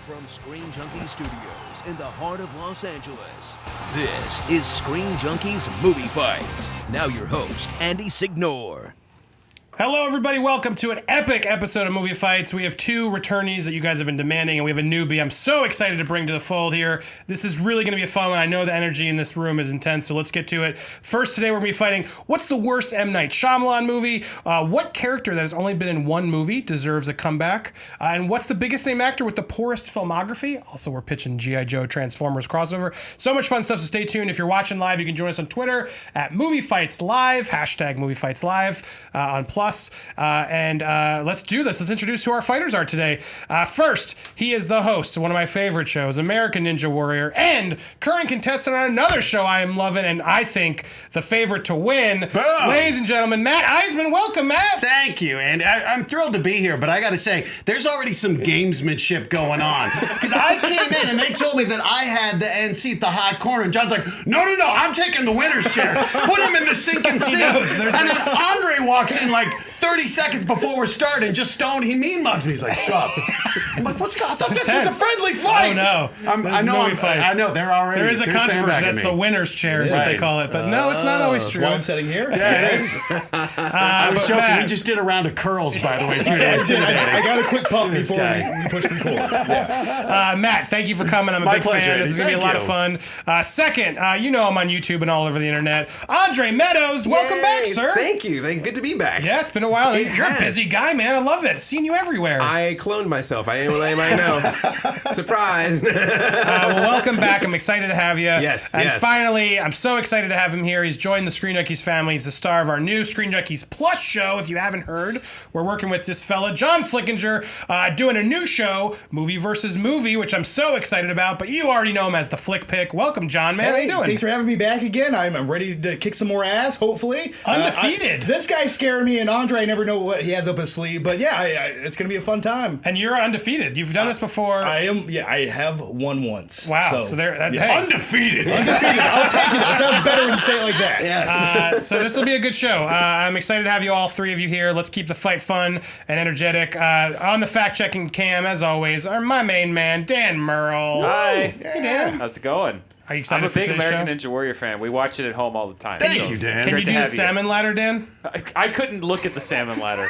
From Screen Junkies Studios in the heart of Los Angeles, this is Screen Junkies Movie Fights. Now your host, Andy Signor. Hello, everybody. Welcome to an epic episode of Movie Fights. We have two returnees that you guys have been demanding, and we have a newbie I'm so excited to bring to the fold here. This is really going to be a fun one. I know the energy in this room is intense, so let's get to it. First, today we're going to be fighting what's the worst M Night Shymalan movie? What character that has only been in one movie deserves a comeback? And what's the biggest name actor with the poorest filmography? Also, we're pitching G.I. Joe Transformers crossover. So much fun stuff, so stay tuned. If you're watching live, you can join us on Twitter at Movie Fights Live, hashtag Movie Fights Live on Plus. Let's do this. Let's introduce who our fighters are today. First, he is the host of one of my favorite shows, American Ninja Warrior, and current contestant on another show I am loving, and I think the favorite to win. Boom. Ladies and gentlemen, Matt Eisman. Welcome, Matt. Thank you, and I'm thrilled to be here, but I got to say, there's already some gamesmanship going on. Because I came in and they told me that I had the end seat, the hot corner, and John's like, no, I'm taking the winner's chair. Put him in the sinking seat. And then Andre walks in like 30 seconds before we're starting, just stoned. He mean mugs me. He's like, shut up. I'm like, what's going on? I thought this was a friendly fight. Oh, no. I know, they're already. There is a controversy. That's the winner's chair is what they call it. But no, it's not always true. That's why I'm sitting here. Yeah, it is. I was joking. Matt, he just did a round of curls, by the way, too. I got a quick pump before we push the pool. Matt, thank you for coming. I'm a My big pleasure, fan. This is going to be a lot of fun. Second, you know I'm on YouTube and all over the internet. Andre Meadows, welcome back, sir. Thank you. Good to be back. Yeah, it's been a while. It You're a has. busy guy, man. I love it. Seeing you everywhere. I cloned myself. I didn't let anybody know. Surprise. Well, welcome back. I'm excited to have you. Yes, And yes. finally, I'm so excited to have him here. He's joined the Screen Junkies family. He's the star of our new Screen Junkies Plus show. If you haven't heard, we're working with this fella, John Flickinger, doing a new show, Movie versus Movie, which I'm so excited about. But you already know him as the Flick Pick. Welcome, John, man. How you doing? Thanks for having me back again. I'm ready to kick some more ass, hopefully. Undefeated. This guy's scaring me, and Andre, I never know what he has up his sleeve. But yeah, it's going to be a fun time. And you're undefeated. You've done this before. I am. Yeah, I have won once. Wow. So there. yes. Hey. Undefeated. I'll take it. It sounds better when you say it like that. Yes. So this will be a good show. I'm excited to have you all three of you here. Let's keep the fight fun and energetic. On the fact-checking cam, as always, are my main man, Dan Merle. Hi. Hey, Dan. How's it going? Are you excited I'm a for big today's American show? Ninja Warrior fan. We watch it at home all the time. Thank you, Dan. Can you Great to do the have you. salmon ladder, Dan? I couldn't look at the salmon ladder.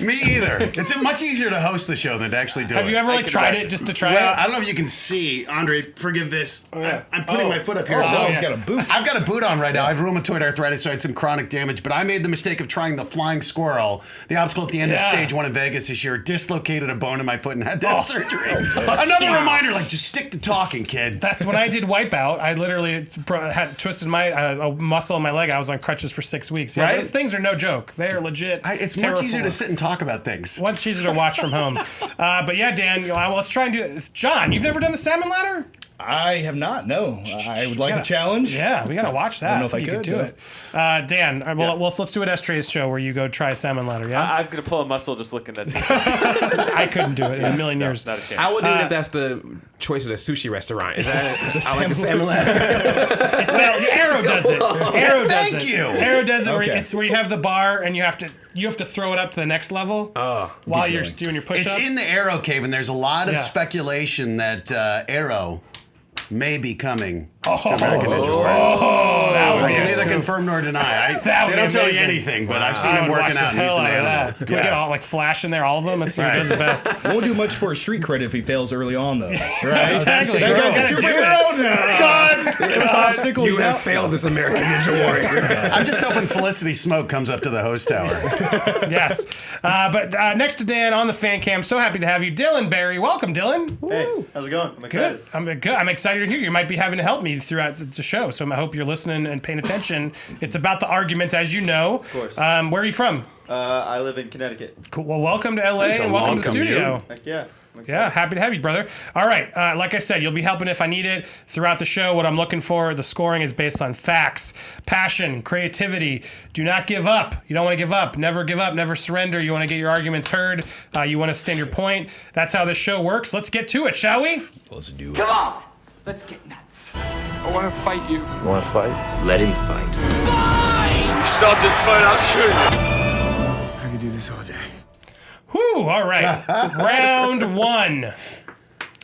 Me either. It's much easier to host the show than to actually do it. Have you ever I like can tried imagine. it just to try Well, it? I don't know if you can see. Andre, forgive this. I'm putting my foot up here. Oh, so he's got a boot. I've got a boot on right now. I have rheumatoid arthritis, so I had some chronic damage. But I made the mistake of trying the flying squirrel, the obstacle at the end of Yeah. stage 1 in Vegas this year, dislocated a bone in my foot and had to have surgery. Another reminder, like, just stick to talking, kid. That's when I did Wipeout. I literally had twisted my a muscle in my leg. I was on crutches for 6 weeks. Yeah, Right? those things are no joke. They are legit. It's much easier to terraform. sit and talk about things. Much easier to watch from home. But yeah, Dan, let's try and do this. John, you've never done the salmon ladder? I have not. No, I would like a challenge. Yeah, we gotta watch that. I don't know if I think you could do it. Dan, let's do an S-Trace show where you go try a salmon ladder. Yeah, I'm going to pull a muscle just looking at this. I couldn't do it in a million years. Not a chance. I would do it if that's the choice of the sushi restaurant. Is that I like the salmon ladder. Well, Arrow does it. Arrow does it. Thank you. Arrow does it. Where Okay. it's where you have the bar and you have to throw it up to the next level while you're doing your push-ups. It's in the Arrow Cave, and there's a lot of Yeah. speculation that Arrow may be coming to American Ninja Warrior. that would I be can a neither scoop. confirm nor deny. That would They don't be tell you amazing. anything, but I've seen I him would working watch out. the And he's hell an out of animal. that. Can we get all like Flash in there, all of them? Let's see who does the best. Won't do much for a street cred if he fails early on, though. Right? Exactly. That guy's a Gotta do superhero now. God, obstacles. You have failed this American Ninja Warrior. I'm just hoping Felicity Smoke comes up to the host tower. Yes. But next to Dan on the fan cam, so happy to have you, Dylan Barry. Welcome, Dylan. Hey, how's it going? I'm excited. Good. I'm excited to hear you. Might be having to help me throughout the show, so I hope you're listening and paying attention. It's about the arguments, as you know. Of course. Where are you from? I live in Connecticut. Cool. Well, welcome to LA It's a and welcome long to the studio. Heck yeah. I'm excited. Yeah, happy to have you, brother. All right, like I said, you'll be helping if I need it throughout the show. What I'm looking for, the scoring is based on facts, passion, creativity. Do not give up. You don't want to give up. Never give up. Never surrender. You want to get your arguments heard. You want to stand your point. That's how this show works. Let's get to it, shall we? Let's do it. Come on, let's get nuts. I want to fight you. Want to fight? Let him fight. Stop this fight, I'll shoot you. I could do this all day. Whew, all right. Round one.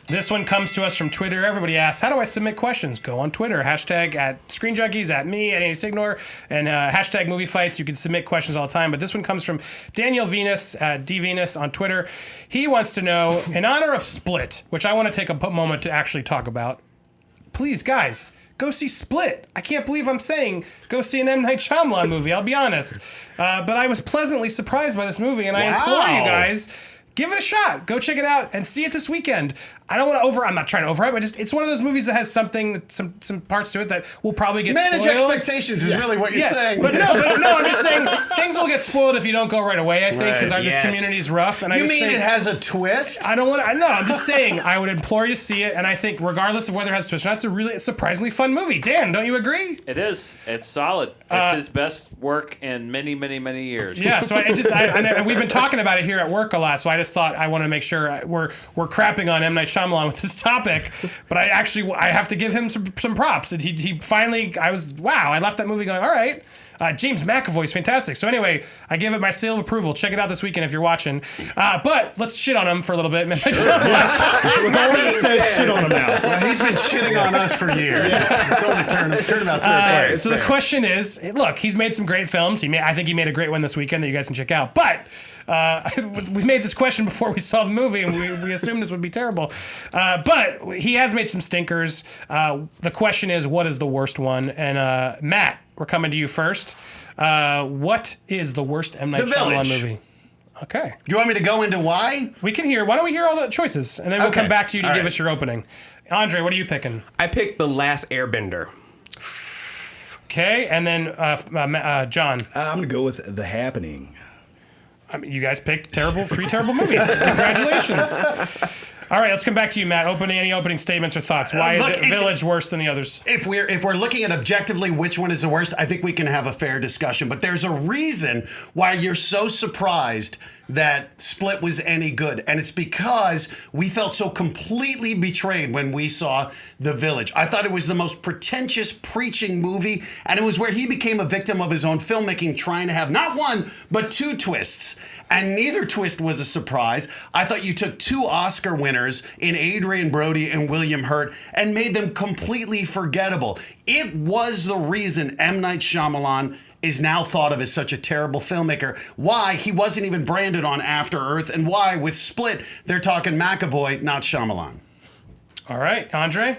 This one comes to us from Twitter. Everybody asks, how do I submit questions? Go on Twitter, hashtag at Screen Junkies, at me, at Andy Signor, and hashtag Movie Fights. You can submit questions all the time, but this one comes from Daniel Venus, DVenus on Twitter. He wants to know, in honor of Split, which I want to take a moment to actually talk about, please, guys, go see Split. I can't believe I'm saying go see an M Night Shyamalan movie, I'll be honest. But I was pleasantly surprised by this movie, and I implore you guys, give it a shot. Go check it out and see it this weekend. I don't want to I'm not trying to overhype, but it's one of those movies that has some parts to it that will probably get Manage spoiled. expectations is really what you're saying. But no, I'm just saying things will get spoiled if you don't go right away, I think, because this community is rough. And You mean it has a twist? I don't want to. No, I'm just saying I would implore you to see it, and I think regardless of whether it has a twist or not, it's a really surprisingly fun movie. Dan, don't you agree? It is. It's solid. It's his best work in many, many, many years. Yeah. So and we've been talking about it here at work a lot. So I just thought I want to make sure we're crapping on M Night Shyamalan with this topic, but I have to give him some props. And he finally, I left that movie going, all right. James McAvoy's fantastic. So anyway, I give it my seal of approval. Check it out this weekend if you're watching. But let's shit on him for a little bit. Shit on him now. Well, he's been shitting on us for years. It's only turnabout fair. So the question is, look, he's made some great films. I think he made a great one this weekend that you guys can check out. But we made this question before we saw the movie, and we assumed this would be terrible. But he has made some stinkers. The question is, what is the worst one? And Matt, we're coming to you first. What is the worst M. Night Shyamalan movie? Okay. Do you want me to go into why? We can hear. Why don't we hear all the choices, and then we'll come back to you to give us your opening. Andre, what are you picking? I picked The Last Airbender. Okay, and then John. I'm going to go with The Happening. I mean, you guys picked three terrible movies. Congratulations. All right, let's come back to you, Matt. Any opening statements or thoughts? Why is Village worse than the others? If we're looking at objectively which one is the worst, I think we can have a fair discussion. But there's a reason why you're so surprised that Split was any good. And it's because we felt so completely betrayed when we saw The Village. I thought it was the most pretentious preaching movie, and it was where he became a victim of his own filmmaking, trying to have not one, but two twists. And neither twist was a surprise. I thought you took two Oscar winners in Adrian Brody and William Hurt and made them completely forgettable. It was the reason M. Night Shyamalan is now thought of as such a terrible filmmaker, why he wasn't even branded on After Earth, and why with Split, they're talking McAvoy, not Shyamalan. All right, Andre?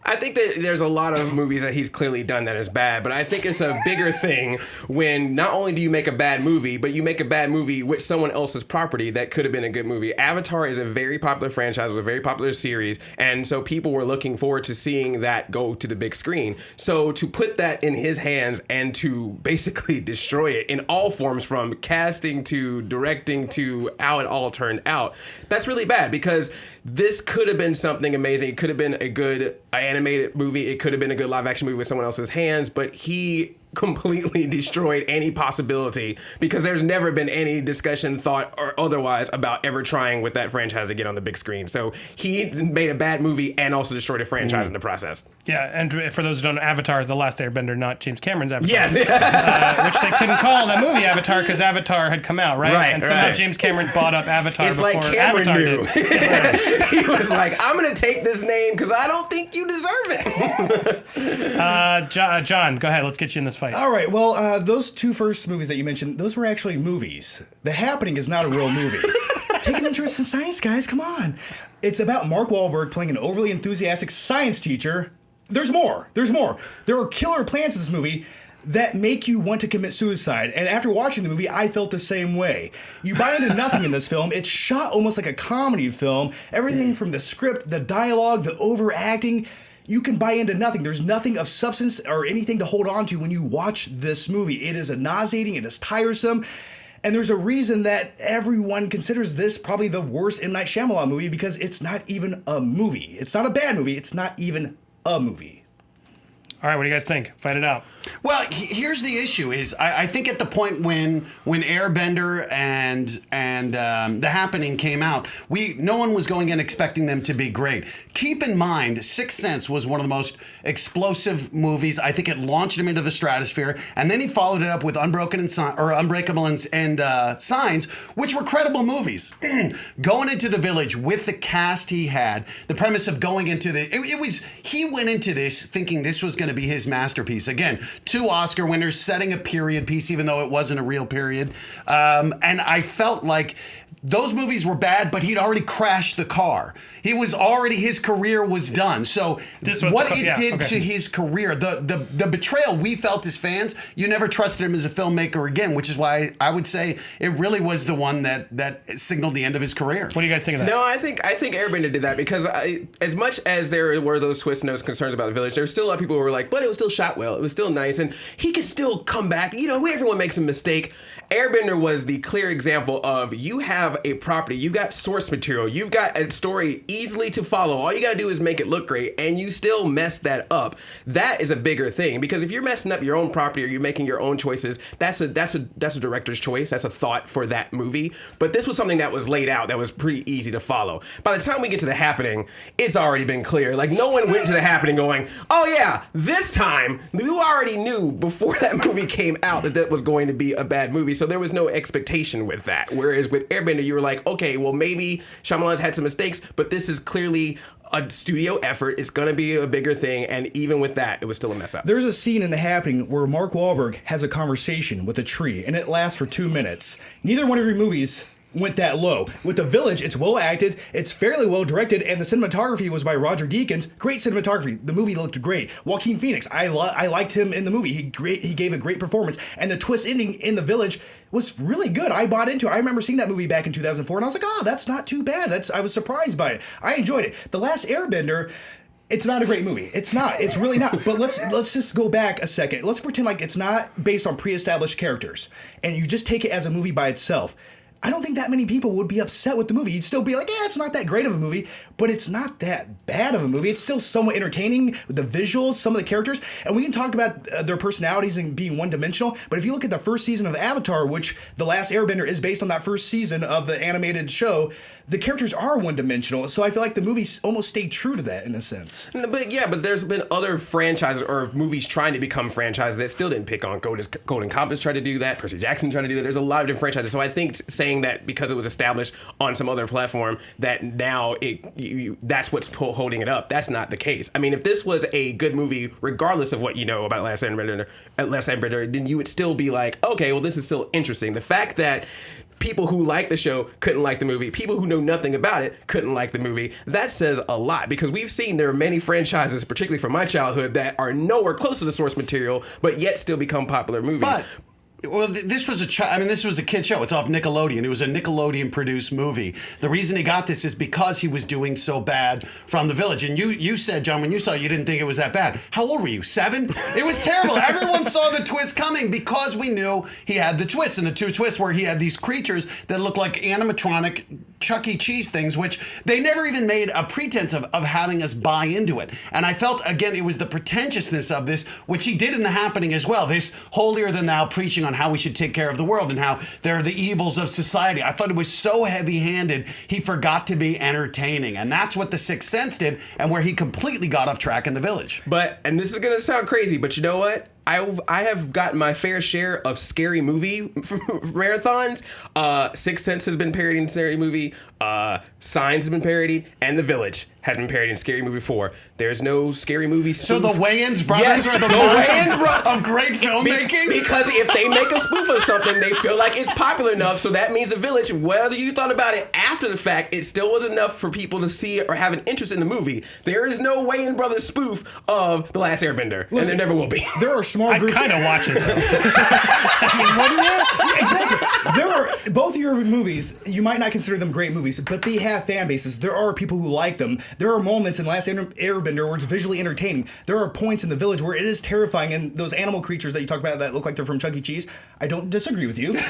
I think that there's a lot of movies that he's clearly done that is bad, but I think it's a bigger thing when not only do you make a bad movie, but you make a bad movie with someone else's property that could have been a good movie. Avatar is a very popular franchise, was a very popular series, and so people were looking forward to seeing that go to the big screen. So to put that in his hands and to basically destroy it in all forms, from casting to directing to how it all turned out, that's really bad, because this could have been something amazing. It could have been a good animated movie. It could have been a good live action movie with someone else's hands, but he completely destroyed any possibility, because there's never been any discussion, thought, or otherwise about ever trying with that franchise to get on the big screen. So he made a bad movie and also destroyed a franchise in the process. Yeah, and for those who don't know, Avatar, The Last Airbender, not James Cameron's Avatar. Yes. Which they couldn't call the movie Avatar because Avatar had come out, right? Right, and somehow right. James Cameron bought up Avatar It's before like Cameron Avatar knew. did. He was like, I'm going to take this name because I don't think you deserve it. John, go ahead. Let's get you in this fight. All right, well, those two first movies that you mentioned, those were actually movies. The Happening is not a real movie. Take an interest in science, guys. Come on. It's about Mark Wahlberg playing an overly enthusiastic science teacher. There's more. There are killer plans in this movie that make you want to commit suicide. And after watching the movie, I felt the same way. You buy into nothing in this film. It's shot almost like a comedy film. Everything from the script, the dialogue, the overacting, you can buy into nothing. There's nothing of substance or anything to hold on to when you watch this movie. It is nauseating, it is tiresome, and there's a reason that everyone considers this probably the worst M. Night Shyamalan movie, because it's not even a movie. It's not a bad movie, it's not even a movie. All right, what do you guys think? Fight it out. Well, here's the issue: is I think at the point when Airbender and The Happening came out, no one was going in expecting them to be great. Keep in mind, Sixth Sense was one of the most explosive movies. I think it launched him into the stratosphere, and then he followed it up with Unbreakable and Signs, which were credible movies. Going into The Village with the cast he had, the premise of going into he went into this thinking this was going to be his masterpiece. Again, 2 Oscar winners, setting a period piece, even though it wasn't a real period. And I felt like those movies were bad, but he'd already crashed the car. His career was done. So what it did to his career, the betrayal we felt as fans, you never trusted him as a filmmaker again, which is why I would say it really was the one that signaled the end of his career. What do you guys think of that? No, I think Airbender did that because as much as there were those twists and those concerns about The Village, there were still a lot of people who were like, but it was still shot well. It was still nice, and he could still come back. Everyone makes a mistake. Airbender was the clear example of you have a property, you've got source material, you've got a story easily to follow. All you got to do is make it look great, and you still mess that up. That is a bigger thing, because if you're messing up your own property or you're making your own choices, that's a director's choice. That's a thought for that movie. But this was something that was laid out that was pretty easy to follow. By the time we get to The Happening, it's already been clear. Like, no one went to The Happening going, oh yeah, this time, you already knew before that movie came out that was going to be a bad movie. So there was no expectation with that. Whereas with Airbender, you were like, okay, well, maybe Shyamalan's had some mistakes, but this is clearly a studio effort. It's going to be a bigger thing. And even with that, it was still a mess up. There's a scene in The Happening where Mark Wahlberg has a conversation with a tree, and it lasts for 2 minutes. Neither one of your movies went that low. With The Village, it's well acted, it's fairly well directed, and the cinematography was by Roger Deakins. Great cinematography. The movie looked great. Joaquin Phoenix, I liked him in the movie. He gave a great performance, and the twist ending in The Village was really good. I bought into it. I remember seeing that movie back in 2004, and I was like, oh, that's not too bad. I was surprised by it. I enjoyed it. The Last Airbender, it's not a great movie. It's not. It's really not. But let's just go back a second. Let's pretend like it's not based on pre-established characters, and you just take it as a movie by itself. I don't think that many people would be upset with the movie. You'd still be like, yeah, it's not that great of a movie, but it's not that bad of a movie. It's still somewhat entertaining with the visuals, some of the characters, and we can talk about their personalities and being one-dimensional, but if you look at the first season of Avatar, which The Last Airbender is based on that first season of the animated show, the characters are one-dimensional, so I feel like the movie almost stayed true to that in a sense. But there's been other franchises or movies trying to become franchises that still didn't pick on Golden Compass tried to do that, Percy Jackson tried to do that. There's a lot of different franchises, so I think saying that because it was established on some other platform that now that's what's holding it up, that's not the case. I mean, if this was a good movie, regardless of what you know about Last Airbender, then you would still be like, okay, well, this is still interesting. The fact that people who like the show couldn't like the movie, people who know nothing about it couldn't like the movie, that says a lot, because we've seen there are many franchises, particularly from my childhood, that are nowhere close to the source material, but yet still become popular movies. Well, this was a kid show. It's off Nickelodeon. It was a Nickelodeon-produced movie. The reason he got this is because he was doing so bad from The Village. And you said, John, when you saw it, you didn't think it was that bad. How old were you? 7? It was terrible. Everyone saw the twist coming because we knew he had the twist. And the 2 twists where he had these creatures that looked like animatronic Chuck E. Cheese things, which they never even made a pretense of having us buy into it. And I felt, again, it was the pretentiousness of this, which he did in The Happening as well. This holier-than-thou preaching on how we should take care of the world and how there are the evils of society. I thought it was so heavy-handed, he forgot to be entertaining. And that's what The Sixth Sense did, and where he completely got off track in The Village. And this is going to sound crazy, but you know what? I have gotten my fair share of scary movie marathons. Sixth Sense has been parodied in Scary Movie. Signs has been parodied, and The Village has been parodied in Scary Movie 4. There's no Scary Movie spoof. So the Wayans brothers are the Wayans of great filmmaking? Because if they make a spoof of something, they feel like it's popular enough, so that means The Village, whether you thought about it after the fact, it still was enough for people to see it or have an interest in the movie. There is no Wayans brothers spoof of The Last Airbender, and there never will be. There are small I'd groups. kind of watch it, though. I mean, wouldn't you? Exactly. There are both your movies. You might not consider them great movies, but they have fan bases. There are people who like them. There are moments in Last Airbender where it's visually entertaining. There are points in The Village where it is terrifying, and those animal creatures that you talk about that look like they're from Chuck E. Cheese. I don't disagree with you, but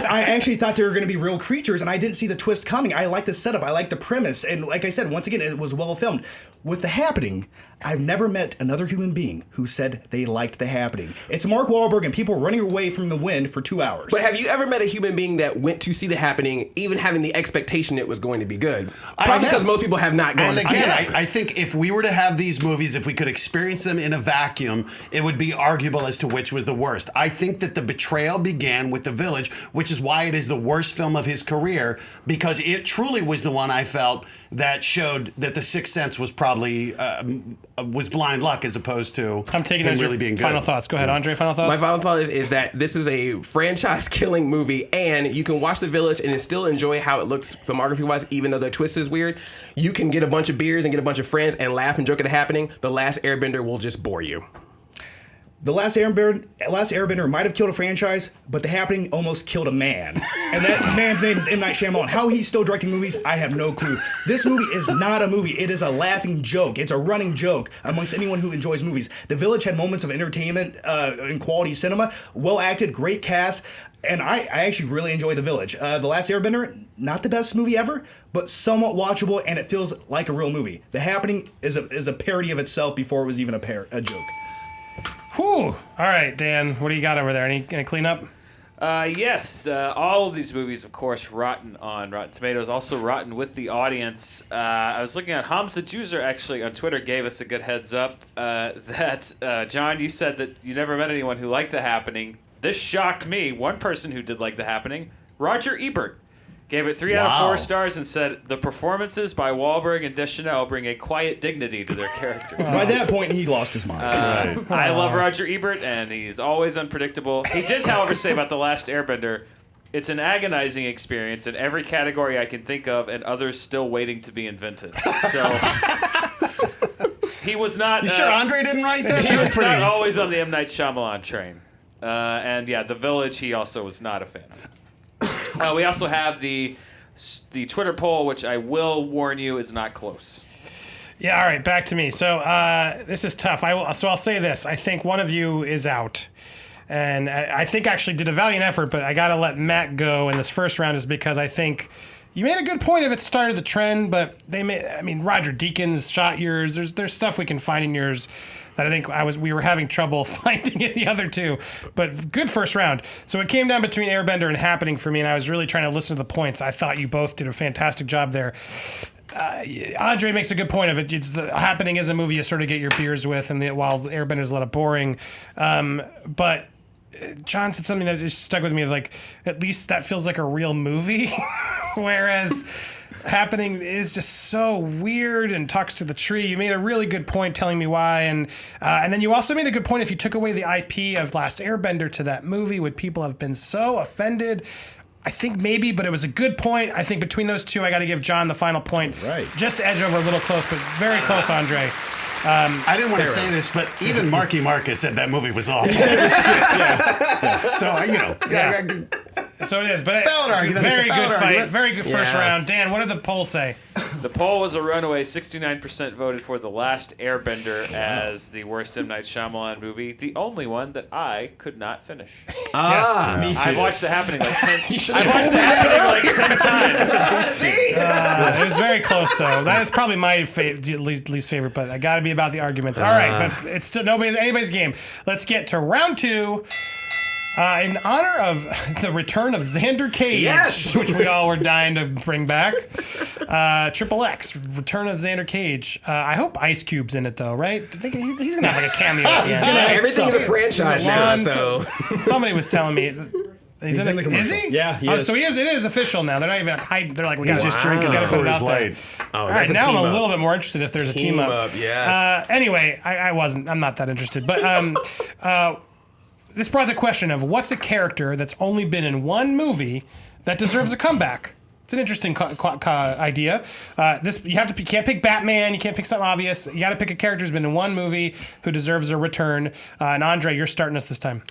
I actually thought they were going to be real creatures, and I didn't see the twist coming. I like the setup. I like the premise, and like I said, once again, it was well filmed. With The Happening, I've never met another human being who said they liked The Happening. It's Mark Wahlberg and people running away from the wind for 2 hours. But have you ever met a human being that went to see The Happening, even having the expectation it was going to be good? Probably because most people have not gone And to see again, it. I think if we were to have these movies, if we could experience them in a vacuum, it would be arguable as to which was the worst. I think that The Betrayal began with The Village, which is why it is the worst film of his career, because it truly was the one I felt that showed that The Sixth Sense was probably was blind luck as opposed to I'm taking him those really your being good. final thoughts. Go ahead, Andre. Final thoughts. My final thought is that this is a franchise-killing movie, and you can watch The Village and still enjoy how it looks filmography-wise, even though the twist is weird. You can get a bunch of beers and get a bunch of friends and laugh and joke at The Happening. The Last Airbender will just bore you. The Last Airbender might have killed a franchise, but The Happening almost killed a man. And that man's name is M Night Shyamalan. How he's still directing movies, I have no clue. This movie is not a movie. It is a laughing joke. It's a running joke amongst anyone who enjoys movies. The Village had moments of entertainment and quality cinema, well acted, great cast, and I actually really enjoyed The Village. The Last Airbender, not the best movie ever, but somewhat watchable, and it feels like a real movie. The Happening is a parody of itself before it was even a joke. Whew. All right, Dan, what do you got over there? Any clean up? Yes, all of these movies, of course, rotten on Rotten Tomatoes, also rotten with the audience. I was looking at Hamza Juzer actually on Twitter gave us a good heads up that, John, you said that you never met anyone who liked The Happening. This shocked me. One person who did like The Happening, Roger Ebert, gave it 3 out of 4 stars and said, the performances by Wahlberg and Deschanel bring a quiet dignity to their characters. By that point, he lost his mind. I love Roger Ebert, and he's always unpredictable. He did, however, say about The Last Airbender, it's an agonizing experience in every category I can think of, and others still waiting to be invented. So he was not... You sure Andre didn't write that? He was not always on the M Night Shyamalan train. And yeah, The Village, he also was not a fan of. We also have the Twitter poll, which I will warn you is not close. Yeah, all right, back to me. So this is tough. I'll say this. I think one of you is out. And I think actually did a valiant effort, but I got to let Matt go in this first round is because I think you made a good point if it started the trend, but Roger Deakins shot yours. There's stuff we can find in yours that I think we were having trouble finding in the other two, but good first round. So it came down between Airbender and Happening for me, and I was really trying to listen to the points. I thought you both did a fantastic job there. Andre makes a good point of it. Happening is a movie you sort of get your beers with, and while Airbender's a lot of boring, but John said something that just stuck with me. Like, at least that feels like a real movie, whereas Happening is just so weird and talks to the tree. You made a really good point telling me why, and then you also made a good point. If you took away the IP of Last Airbender to that movie, would people have been so offended? I think maybe, but it was a good point. I think between those two, I got to give John the final point. Right. Just to edge over a little close, but very close, Andre. I didn't want to say this, but even Marky Marcus said that movie was awful. So, So it is, but Valid argument. very good Valid fight. argument. Very good first round. Dan, what did the poll say? The poll was a runaway. 69% voted for The Last Airbender as the worst M. Night Shyamalan movie. The only one that I could not finish. Me too. I've watched The Happening like 10 times. It was very close, though. That is probably my least favorite, but I got to be about the arguments. All right, but it's still anybody's game. Let's get to round two. In honor of the return of Xander Cage, which we all were dying to bring back, Triple X, Return of Xander Cage. I hope Ice Cube's in it, though, right? He's going to have like a cameo. He's gonna have Everything is a franchise now, so... Somebody was telling me... He's in the commercial. Is he? Yeah, he is. So he is. It is official now. They're not even hiding. They're like, He's just drinking gotta put it Coors out there. Light. Oh, All right, now I'm a team-up. little bit more interested if there's a team up. Yes. Anyway, I'm not that interested. But this brought the question of what's a character that's only been in one movie that deserves a comeback? It's an interesting idea. You can't pick Batman. You can't pick something obvious. You got to pick a character who's been in one movie who deserves a return. And Andre, you're starting us this time.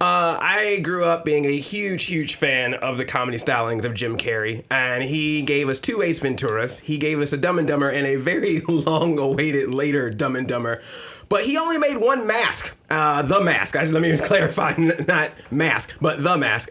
I grew up being a huge, huge fan of the comedy stylings of Jim Carrey, and he gave us 2 Ace Venturas. He gave us a Dumb and Dumber and a very long-awaited later Dumb and Dumber. But he only made one mask, The Mask. Let me clarify, not Mask, but The Mask.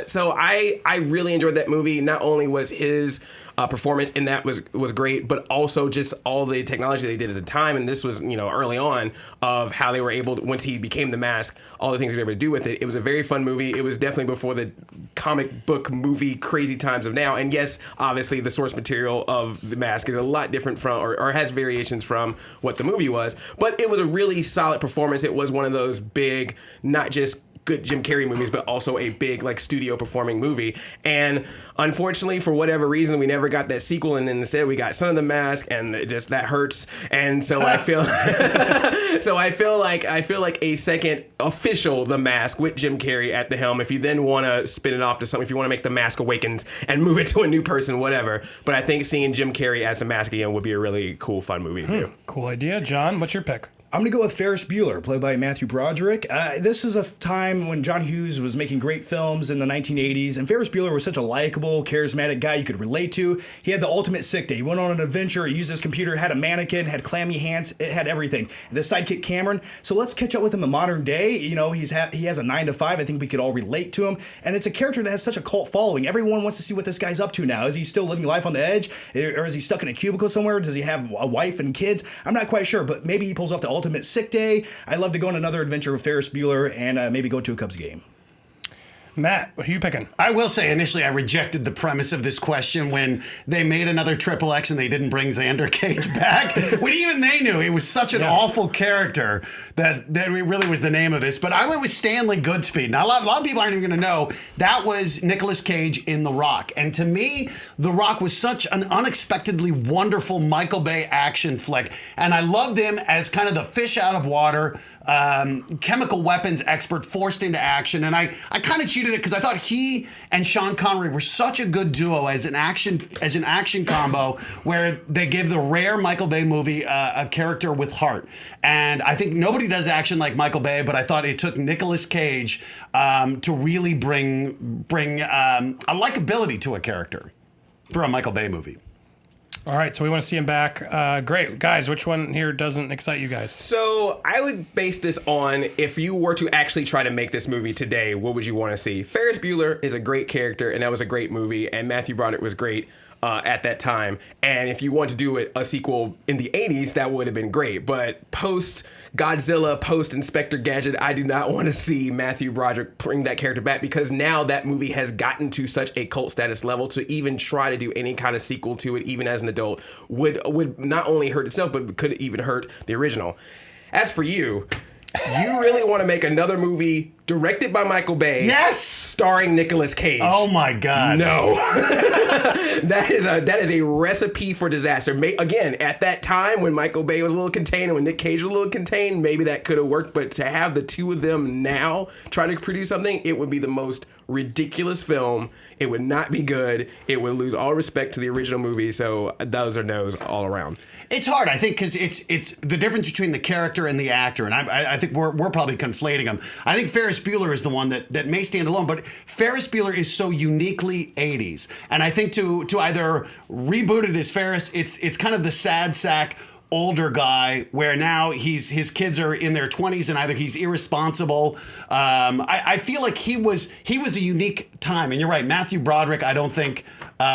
So I really enjoyed that movie. Not only was his performance in that was great, but also just all the technology they did at the time, and this was early on of how they were able to, once he became the Mask, all the things they were able to do with it. It was a very fun movie. It was definitely before the comic book movie crazy times of now, and yes, obviously the source material of the Mask is a lot different from or has variations from what the movie was, but it was a really solid performance. It was one of those big, not just good Jim Carrey movies, but also a big studio performing movie. And unfortunately, for whatever reason, we never got that sequel, and instead we got Son of the Mask, and that hurts. And so I feel I feel like a second official The Mask with Jim Carrey at the helm. If you then want to spin it off to something, if you want to make The Mask Awakens and move it to a new person, whatever. But I think seeing Jim Carrey as The Mask again would be a really cool, fun movie to do. Cool idea, John. What's your pick? I'm going to go with Ferris Bueller, played by Matthew Broderick. This is a time when John Hughes was making great films in the 1980s, and Ferris Bueller was such a likable, charismatic guy you could relate to. He had the ultimate sick day. He went on an adventure, he used his computer, had a mannequin, had clammy hands, it had everything. The sidekick Cameron. So let's catch up with him in modern day. He has a 9 to 5. I think we could all relate to him. And it's a character that has such a cult following. Everyone wants to see what this guy's up to now. Is he still living life on the edge? Or is he stuck in a cubicle somewhere? Does he have a wife and kids? I'm not quite sure, but maybe he pulls off the ultimate sick day. I'd love to go on another adventure with Ferris Bueller and maybe go to a Cubs game. Matt, what are you picking? I will say, initially, I rejected the premise of this question when they made another Triple X and they didn't bring Xander Cage back. When even they knew he was such an awful character that it really was the name of this. But I went with Stanley Goodspeed. Now, a lot of people aren't even going to know that was Nicolas Cage in The Rock. And to me, The Rock was such an unexpectedly wonderful Michael Bay action flick. And I loved him as kind of the fish out of water, chemical weapons expert forced into action. And I kind of cheated it because I thought he and Sean Connery were such a good duo as an action combo where they give the rare Michael Bay movie a character with heart. And I think nobody does action like Michael Bay, but I thought it took Nicolas Cage to really bring a likability to a character for a Michael Bay movie. All right, so we want to see him back. Great. Guys, which one here doesn't excite you guys? So I would base this on, if you were to actually try to make this movie today, what would you want to see? Ferris Bueller is a great character, and that was a great movie, and Matthew Broderick was great at that time. And if you want to do a sequel in the 80s, that would have been great. But post-Godzilla, post-Inspector Gadget, I do not want to see Matthew Broderick bring that character back, because now that movie has gotten to such a cult status level to even try to do any kind of sequel to it, even as an adult, would not only hurt itself, but could even hurt the original. As for you really want to make another movie directed by Michael Bay, yes, starring Nicolas Cage? Oh my God! No, that is a recipe for disaster. Again, at that time when Michael Bay was a little contained and when Nick Cage was a little contained, maybe that could have worked. But to have the two of them now try to produce something, it would be the most ridiculous film. It would not be good. It would lose all respect to the original movie. So those are no's all around. It's hard, I think, because it's the difference between the character and the actor, and I think we're probably conflating them. I think Ferris Bueller is the one that may stand alone, but Ferris Bueller is so uniquely 80s, and I think to either reboot it as Ferris, it's kind of the sad sack older guy where now his kids are in their 20s and either he's irresponsible. I feel like he was a unique time, and you're right, Matthew Broderick I don't think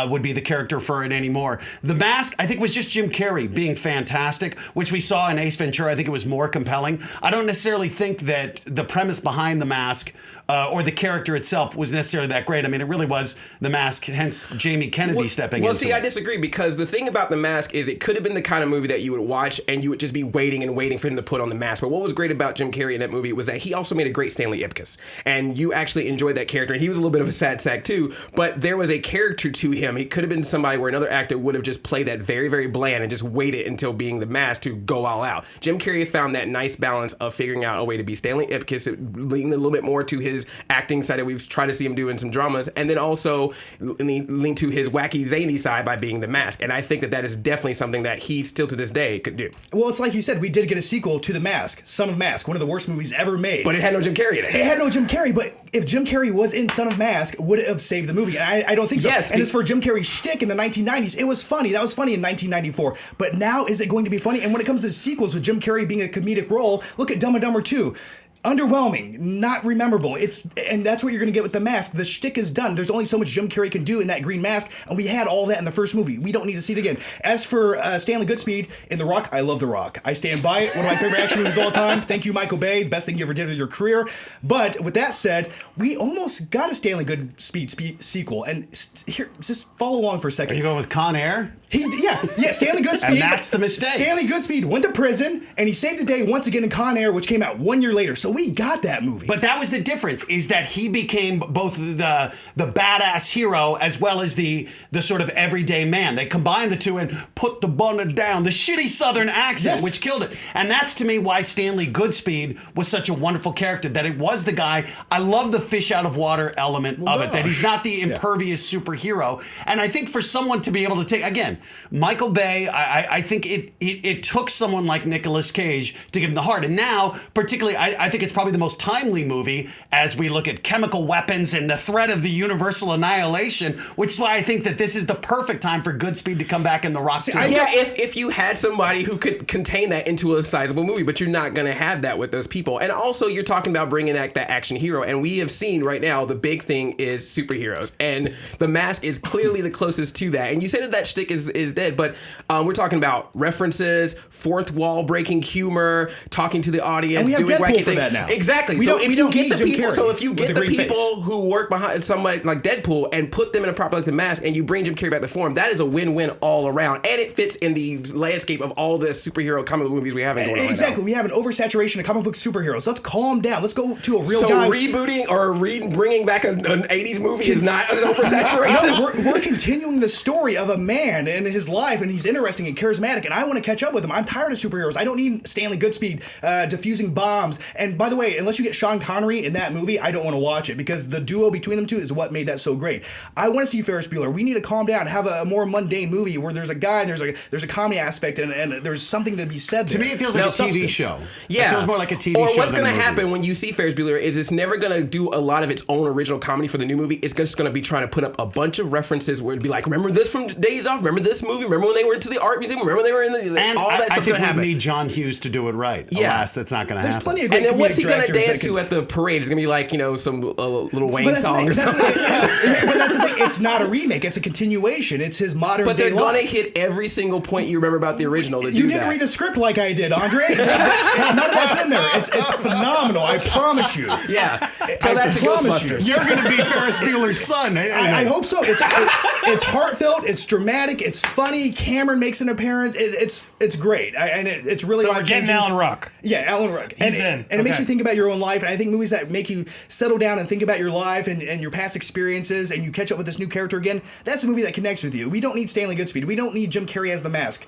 would be the character for it anymore. The Mask I think was just Jim Carrey being fantastic, which we saw in Ace Ventura. I think it was more compelling. I don't necessarily think that the premise behind The Mask or the character itself was necessarily that great. I mean, it really was The Mask, hence Jamie Kennedy stepping into it. Well, see, I disagree, because the thing about The Mask is it could have been the kind of movie that you would watch and you would just be waiting and waiting for him to put on the mask. But what was great about Jim Carrey in that movie was that he also made a great Stanley Ipkiss, and you actually enjoyed that character. And he was a little bit of a sad sack too, but there was a character to him. He could have been somebody where another actor would have just played that very, very bland and just waited until being The Mask to go all out. Jim Carrey found that nice balance of figuring out a way to be Stanley Ipkiss, leaning a little bit more to his acting side that we've tried to see him do in some dramas, and then also lean to his wacky zany side by being The Mask. And I think that is definitely something that he still to this day could do. Well, it's like you said, we did get a sequel to The Mask, Son of Mask, one of the worst movies ever made. But it had no Jim Carrey in it. It had no Jim Carrey, but if Jim Carrey was in Son of Mask, would it have saved the movie? And I don't think so. Yes, and as for Jim Carrey's shtick in the 1990s, it was funny. That was funny in 1994. But now, is it going to be funny? And when it comes to sequels with Jim Carrey being a comedic role, look at Dumb and Dumber 2. underwhelming, not memorable. And that's what you're going to get with The Mask. The shtick is done. There's only so much Jim Carrey can do in that green mask, and we had all that in the first movie. We don't need to see it again. As for Stanley Goodspeed in The Rock, I love The Rock. I stand by it. One of my favorite action movies of all time. Thank you, Michael Bay. The best thing you ever did with your career. But with that said, we almost got a Stanley Goodspeed sequel. And here, just follow along for a second. Are you going with Con Air? Yeah, Stanley Goodspeed. And that's the mistake. Stanley Goodspeed went to prison, and he saved the day once again in Con Air, which came out 1 year later. So we got that movie. But that was the difference, is that he became both the badass hero as well as the sort of everyday man. They combined the two and put the bunner down, the shitty Southern accent, Yes. which killed it. And that's, to me, why Stanley Goodspeed was such a wonderful character, that it was the guy. I love the fish out of water element of it, that he's not the impervious superhero. And I think for someone to be able to take, again, Michael Bay, I think it took someone like Nicolas Cage to give him the heart. And now, particularly, I think it's probably the most timely movie as we look at chemical weapons and the threat of the universal annihilation, which is why I think that this is the perfect time for Goodspeed to come back in The Rock. Yeah, if you had somebody who could contain that into a sizable movie, but you're not going to have that with those people. And also, you're talking about bringing back that action hero, and we have seen right now the big thing is superheroes, and The Mask is clearly the closest to that. And you say that shtick is dead, but we're talking about references, fourth wall breaking humor, talking to the audience, and we have doing Deadpool wacky for things. that now. Exactly. We So don't- if we you don't get need the Jim people, Carrey so if you with get the the green face. people who work behind somebody like Deadpool and put them in a proper like The Mask, and you bring Jim Carrey back to form, that is a win-win all around, and it fits in the landscape of all the superhero comic book movies we have going on. Exactly. Right now. We have an oversaturation of comic book superheroes. Let's calm down. Let's go to a real So guy. rebooting or bringing back an 80s movie is not an oversaturation. No, we're continuing the story of a man and his life, and he's interesting and charismatic, and I want to catch up with him. I'm tired of superheroes. I don't need Stanley Goodspeed diffusing bombs. And by the way, unless you get Sean Connery in that movie, I don't want to watch it, because the duo between them two is what made that so great. I want to see Ferris Bueller. We need to calm down, have a more mundane movie where there's a guy, there's a comedy aspect, and there's something to be said To there. me, it feels like a TV show. Yeah. It feels more like a TV or show. what's than going a to movie. happen when you see Ferris Bueller is it's never going to do a lot of its own original comedy for the new movie. It's just going to be trying to put up a bunch of references where it'd be like, remember this from Days Off? Remember this movie? Remember when they were to the art museum? Remember when they were in the... And all that I stuff's think going to we happen. need John Hughes to do it right. Yeah. Alas, that's not going to There's happen. plenty of great And then what's he comedic going to directors dance that to can- at the parade? It's going to be like, some little Wayne But that's song or the thing, something. but that's the thing. It's not a remake. It's a continuation. It's his modern But day they're going to life. hit every single point you remember about the original to do You didn't that. read the script like I did, Andre. None of that's in there. It's phenomenal. I promise you. Yeah. Tell that to promise you. Ghostbusters. You're going to be Ferris Bueller's son. I hope so. It's heartfelt. It's dramatic. It's funny. Cameron makes an appearance. It's great. It's really So we're getting life-changing. Alan Ruck. Yeah, Alan Ruck. He's in. And it makes Okay. you think about your own life. And I think movies that make you settle down and think about your life and your past experiences, and you catch up with this new character again, that's a movie that connects with you. We don't need Stanley Goodspeed. We don't need Jim Carrey as The Mask.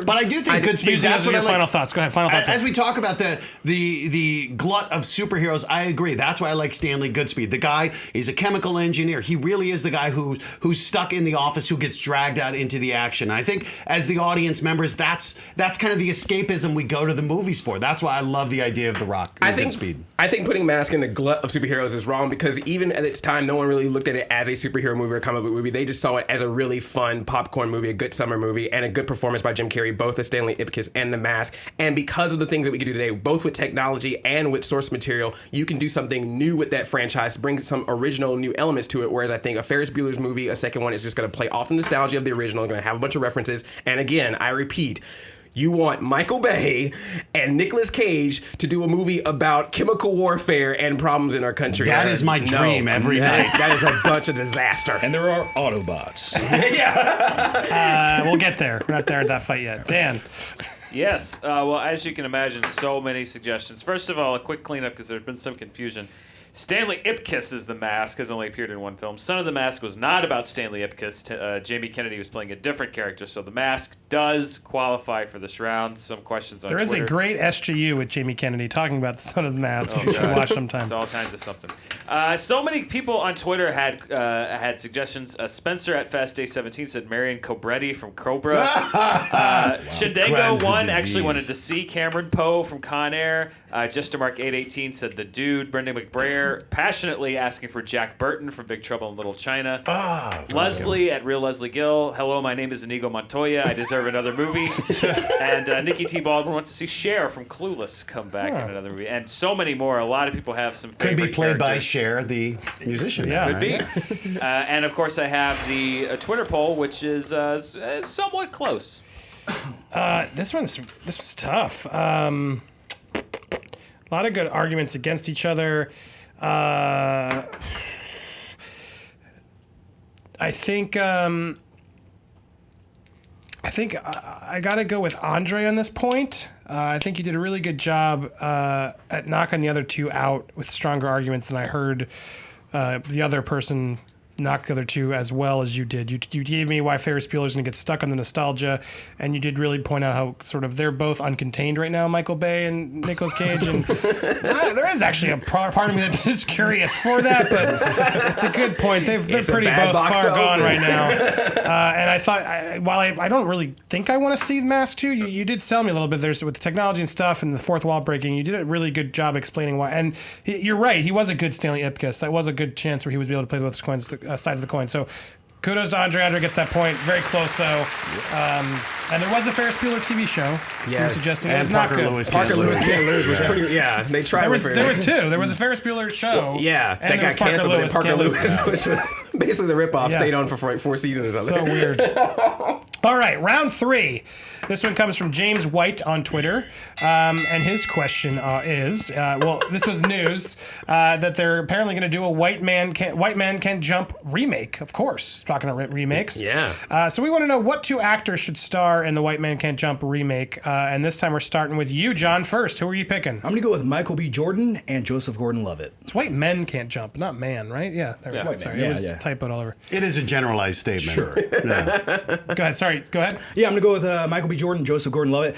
But I do think Goodspeed. Using That's those what as I your like. final thoughts. Go ahead. Final thoughts. As we talk about the glut of superheroes, I agree. That's why I like Stanley Goodspeed. The guy is a chemical engineer. He really is the guy who's stuck in the office, who gets dragged out into the action. I think as the audience members, that's kind of the escapism we go to the movies for. That's why I love the idea of The Rock. I and think Goodspeed. I think putting Mask in the glut of superheroes is wrong, because even at its time, no one really looked at it as a superhero movie or comic book movie. They just saw it as a really fun popcorn movie, a good summer movie, and a good performance by Jim Carrey, both as Stanley Ipkiss and The Mask. And because of the things that we can do today, both with technology and with source material, you can do something new with that franchise, bring some original new elements to it. Whereas I think a Ferris Bueller's movie, a second one, is just going to play off the nostalgia of the original, going to have a bunch of references. And again, I repeat, you want Michael Bay and Nicolas Cage to do a movie about chemical warfare and problems in our country. That is my dream every night. That is a bunch of disaster. And there are Autobots. We'll get there. We're not there at that fight yet. Dan. Yes. Well, as you can imagine, so many suggestions. First of all, a quick cleanup because there's been some confusion. Stanley Ipkiss is The Mask, has only appeared in one film. Son of the Mask was not about Stanley Ipkiss. Jamie Kennedy was playing a different character, so The Mask does qualify for this round. Some questions on There is Twitter. a great SGU with Jamie Kennedy talking about the Son of the Mask. Oh, You should God. watch sometime. It's all kinds of something. So many people on Twitter had suggestions. Spencer at Fast Day 17 said Marion Cobretti from Cobra. Shindango Graham's a 1 actually disease. wanted to see Cameron Poe from Con Air. Just to Mark 818 said The Dude. Brendan McBrayer Claire passionately asking for Jack Burton from Big Trouble in Little China. Leslie at Real Leslie Gill. Hello, my name is Inigo Montoya. I deserve another movie. And Nikki T. Baldwin wants to see Cher from Clueless come back in another movie. And so many more. A lot of people have some favorite Could be played by characters. Cher, the musician. Yeah. Could be. And of course, I have the Twitter poll, which is somewhat close. This was tough. A lot of good arguments against each other. I think I got to go with Andre on this point. I think you did a really good job at knocking the other two out with stronger arguments than I heard the other person knock the other two as well as you did. You gave me why Ferris Bueller's going to get stuck on the nostalgia, and you did really point out how sort of they're both uncontained right now, Michael Bay and Nicolas Cage. And there is actually a part of me that is curious for that, but it's a good point. They're pretty both far gone right now. And I thought, while I don't really think I want to see Mask 2, you did sell me a little bit. There's with the technology and stuff and the fourth wall breaking. You did a really good job explaining why. And you're right. He was a good Stanley Ipkiss. That was a good chance where he was able to play both coins. Sides of the coin. So kudos to Andre. Andre gets that point. Very close, though. And there was a Ferris Bueller TV show. Yeah. You were suggesting it was not good. Parker Lewis can't lose was pretty. Yeah, they tried. There was two. There was a Ferris Bueller show. Well, yeah, and that got canceled. And Parker Lewis, which was basically the ripoff, stayed on for 4 seasons. So weird. All right, round 3. This one comes from James White on Twitter, and his question is: well, this was news that they're apparently going to do a White Man Can't Jump remake. Of course, talking about remakes. Yeah. So we want to know what 2 actors should star in the White Man Can't Jump remake, and this time we're starting with you, John. First, who are you picking? I'm going to go with Michael B. Jordan and Joseph Gordon-Levitt. It's White Men Can't Jump, not man, right? Yeah. White Sorry, man. it was Yeah. typoed all over. It is a generalized statement. Sure. Yeah. Go ahead. Sorry. Go ahead. Yeah, I'm gonna go with Michael B. Jordan, Joseph Gordon-Levitt.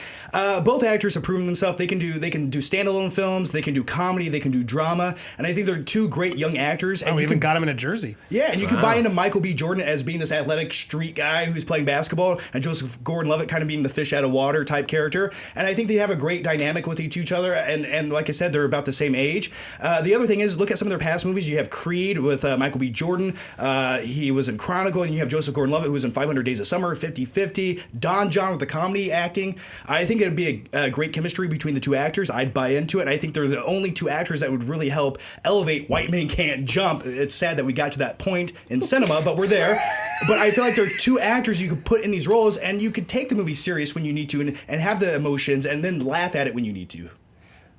Both actors have proven themselves. They can do standalone films. They can do comedy. They can do drama. And I think they're 2 great young actors. And We even got him in a jersey. Yeah, and you can buy into Michael B. Jordan as being this athletic street guy who's playing basketball, and Joseph Gordon-Levitt kind of being the fish out of water type character. And I think they have a great dynamic with each other. And like I said, they're about the same age. The other thing is, look at some of their past movies. You have Creed with Michael B. Jordan. He was in Chronicle, and you have Joseph Gordon-Levitt, who was in 500 Days of Summer, 50-50. Don John with the comedy acting. I think it'd be a great chemistry between the 2 actors. I'd buy into it. I think they're the only 2 actors that would really help elevate White Men Can't Jump. It's sad that we got to that point in cinema, but we're there. But I feel like there are 2 actors you could put in these roles, and you could take the movie serious when you need to and have the emotions and then laugh at it when you need to.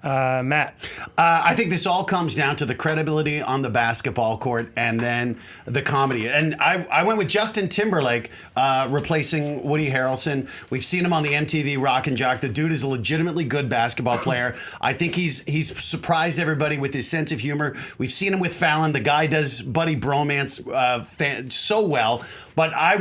Matt. I think this all comes down to the credibility on the basketball court and then the comedy. And I went with Justin Timberlake replacing Woody Harrelson. We've seen him on the MTV Rock and Jock. The dude is a legitimately good basketball player. I think he's surprised everybody with his sense of humor. We've seen him with Fallon. The guy does buddy bromance so well. But I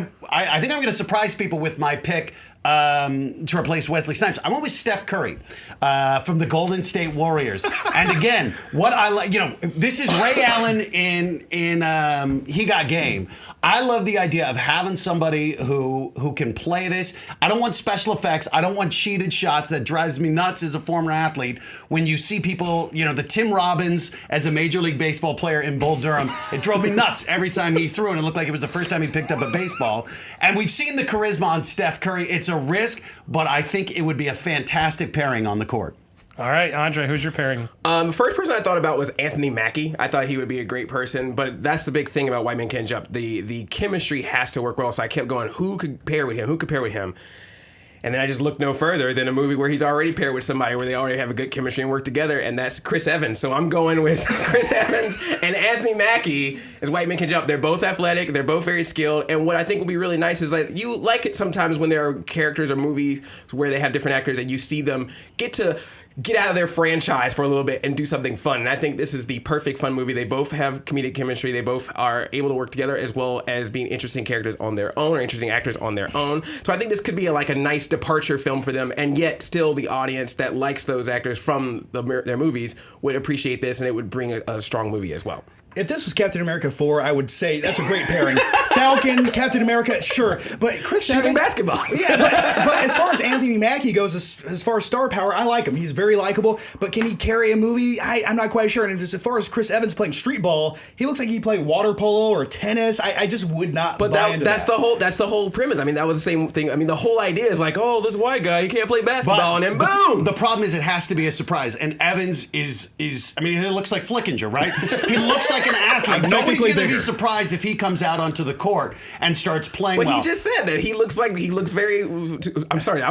think I'm going to surprise people with my pick to replace Wesley Snipes. I went with Steph Curry from the Golden State Warriors. And again, what I like, this is Ray Allen in He Got Game. I love the idea of having somebody who can play this. I don't want special effects. I don't want cheated shots. That drives me nuts as a former athlete. When you see people, the Tim Robbins as a Major League Baseball player in Bull Durham, it drove me nuts every time he threw, and it looked like it was the first time he picked up a baseball. And we've seen the charisma on Steph Curry. It's a risk, but I think it would be a fantastic pairing on the court. All right, Andre, who's your pairing? The first person I thought about was Anthony Mackie. I thought he would be a great person, but that's the big thing about White Men Can't Jump. The chemistry has to work well, so I kept going, who could pair with him? And then I just looked no further than a movie where he's already paired with somebody where they already have a good chemistry and work together, and that's Chris Evans. So I'm going with Chris Evans and Anthony Mackie as White Men Can Jump. They're both athletic. They're both very skilled. And what I think would be really nice is you like it sometimes when there are characters or movies where they have different actors and you see them get out of their franchise for a little bit and do something fun. And I think this is the perfect fun movie. They both have comedic chemistry. They both are able to work together as well as being interesting characters on their own or interesting actors on their own. So I think this could be a nice departure film for them, and yet still the audience that likes those actors from their movies would appreciate this, and it would bring a strong movie as well. If this was Captain America 4, I would say that's a great pairing. Falcon, Captain America, sure. But Chris Shooting Evans... basketball. Yeah, but as far as Anthony Mackie goes, as far as star power, I like him. He's very likable. But can he carry a movie? I'm not quite sure. And just as far as Chris Evans playing street ball, he looks like he'd play water polo or tennis. I just would not buy into that's that. That's the whole premise. I mean, that was the same thing. I mean, the whole idea is like, oh, this white guy, he can't play basketball, and then boom. The problem is it has to be a surprise. And Evans is I mean, he looks like Flickinger, right? He looks like an athlete. Nobody's going to be surprised if he comes out onto the court and starts playing well. But he just said that he looks very. I'm sorry,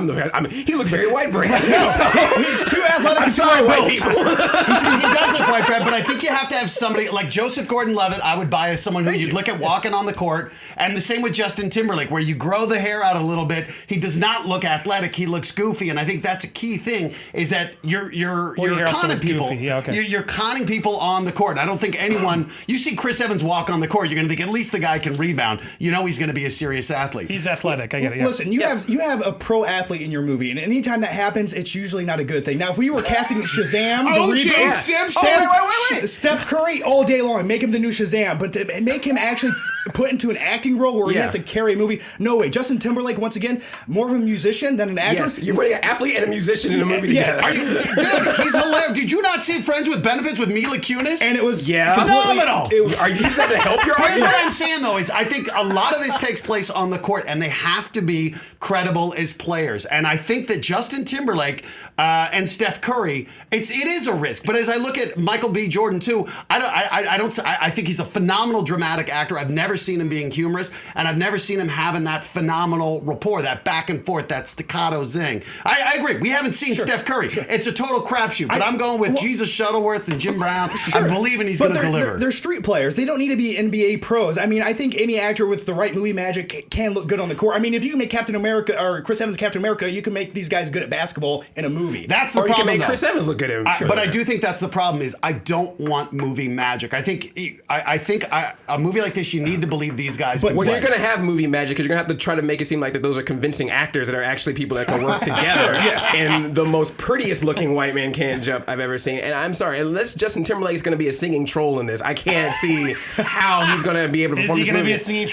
he looks very white bread. He's too athletic. I'm sorry, white people. He does look white bread, but I think you have to have somebody like Joseph Gordon-Levitt. I would buy as someone who you'd look at walking on the court, and the same with Justin Timberlake, where you grow the hair out a little bit. He does not look athletic. He looks goofy, and I think that's a key thing. Is that you're conning people. Yeah, okay. You're conning people on the court. I don't think anyone. You see Chris Evans walk on the court, you're going to think at least the guy can rebound. You know he's going to be a serious athlete. He's athletic. I get it. Yeah. Listen, you have a pro athlete in your movie, and anytime that happens, it's usually not a good thing. Now, if we were casting Shazam, O.J. Simpson, wait. Steph Curry all day long, make him the new Shazam, but to make him actually put into an acting role where he has to carry a movie, no way. Justin Timberlake, once again, more of a musician than an actor. Yes, you're putting an athlete and a musician in a movie together. Dude, he's hilarious. Did you not see Friends with Benefits with Mila Kunis? And it was phenomenal. Are you using that to help your Here's argument? what I'm saying, though, is I think a lot of this takes place on the court, and they have to be credible as players. And I think that Justin Timberlake and Steph Curry, it is a risk. But as I look at Michael B. Jordan too, I think he's a phenomenal dramatic actor. I've never seen him being humorous, and I've never seen him having that phenomenal rapport, that back and forth, that staccato zing. I agree. We haven't seen Steph Curry. It's a total crapshoot. But I'm going with Jesus Shuttleworth and Jim Brown. I'm believing he's going to deliver. They're street players. They don't need to be NBA pros. I mean, I think any actor with the right movie magic can look good on the court. I mean, if you can make Captain America or Chris Evans Captain America, you can make these guys good at basketball in a movie. That's the or problem, you can make though. Chris Evans look good at him. But I do think that's the problem is I don't want movie magic. I think a movie like this, you need to believe these guys can Well, play. you're going to have movie magic because you're going to have to try to make it seem like that those are convincing actors that are actually people that can work together. Yes. And the most prettiest looking white man can't jump I've ever seen. And I'm sorry, unless Justin Timberlake is going to be a singing troll in this, I can't see how he's going to be able to perform Is he this going to movie. be a singing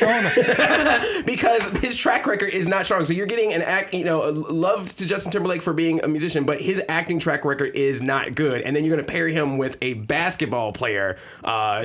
troll? Because his track record is not strong. So you're getting love to Justin Timberlake for being a musician, but his acting track record is not good. And then you're going to pair him with a basketball player,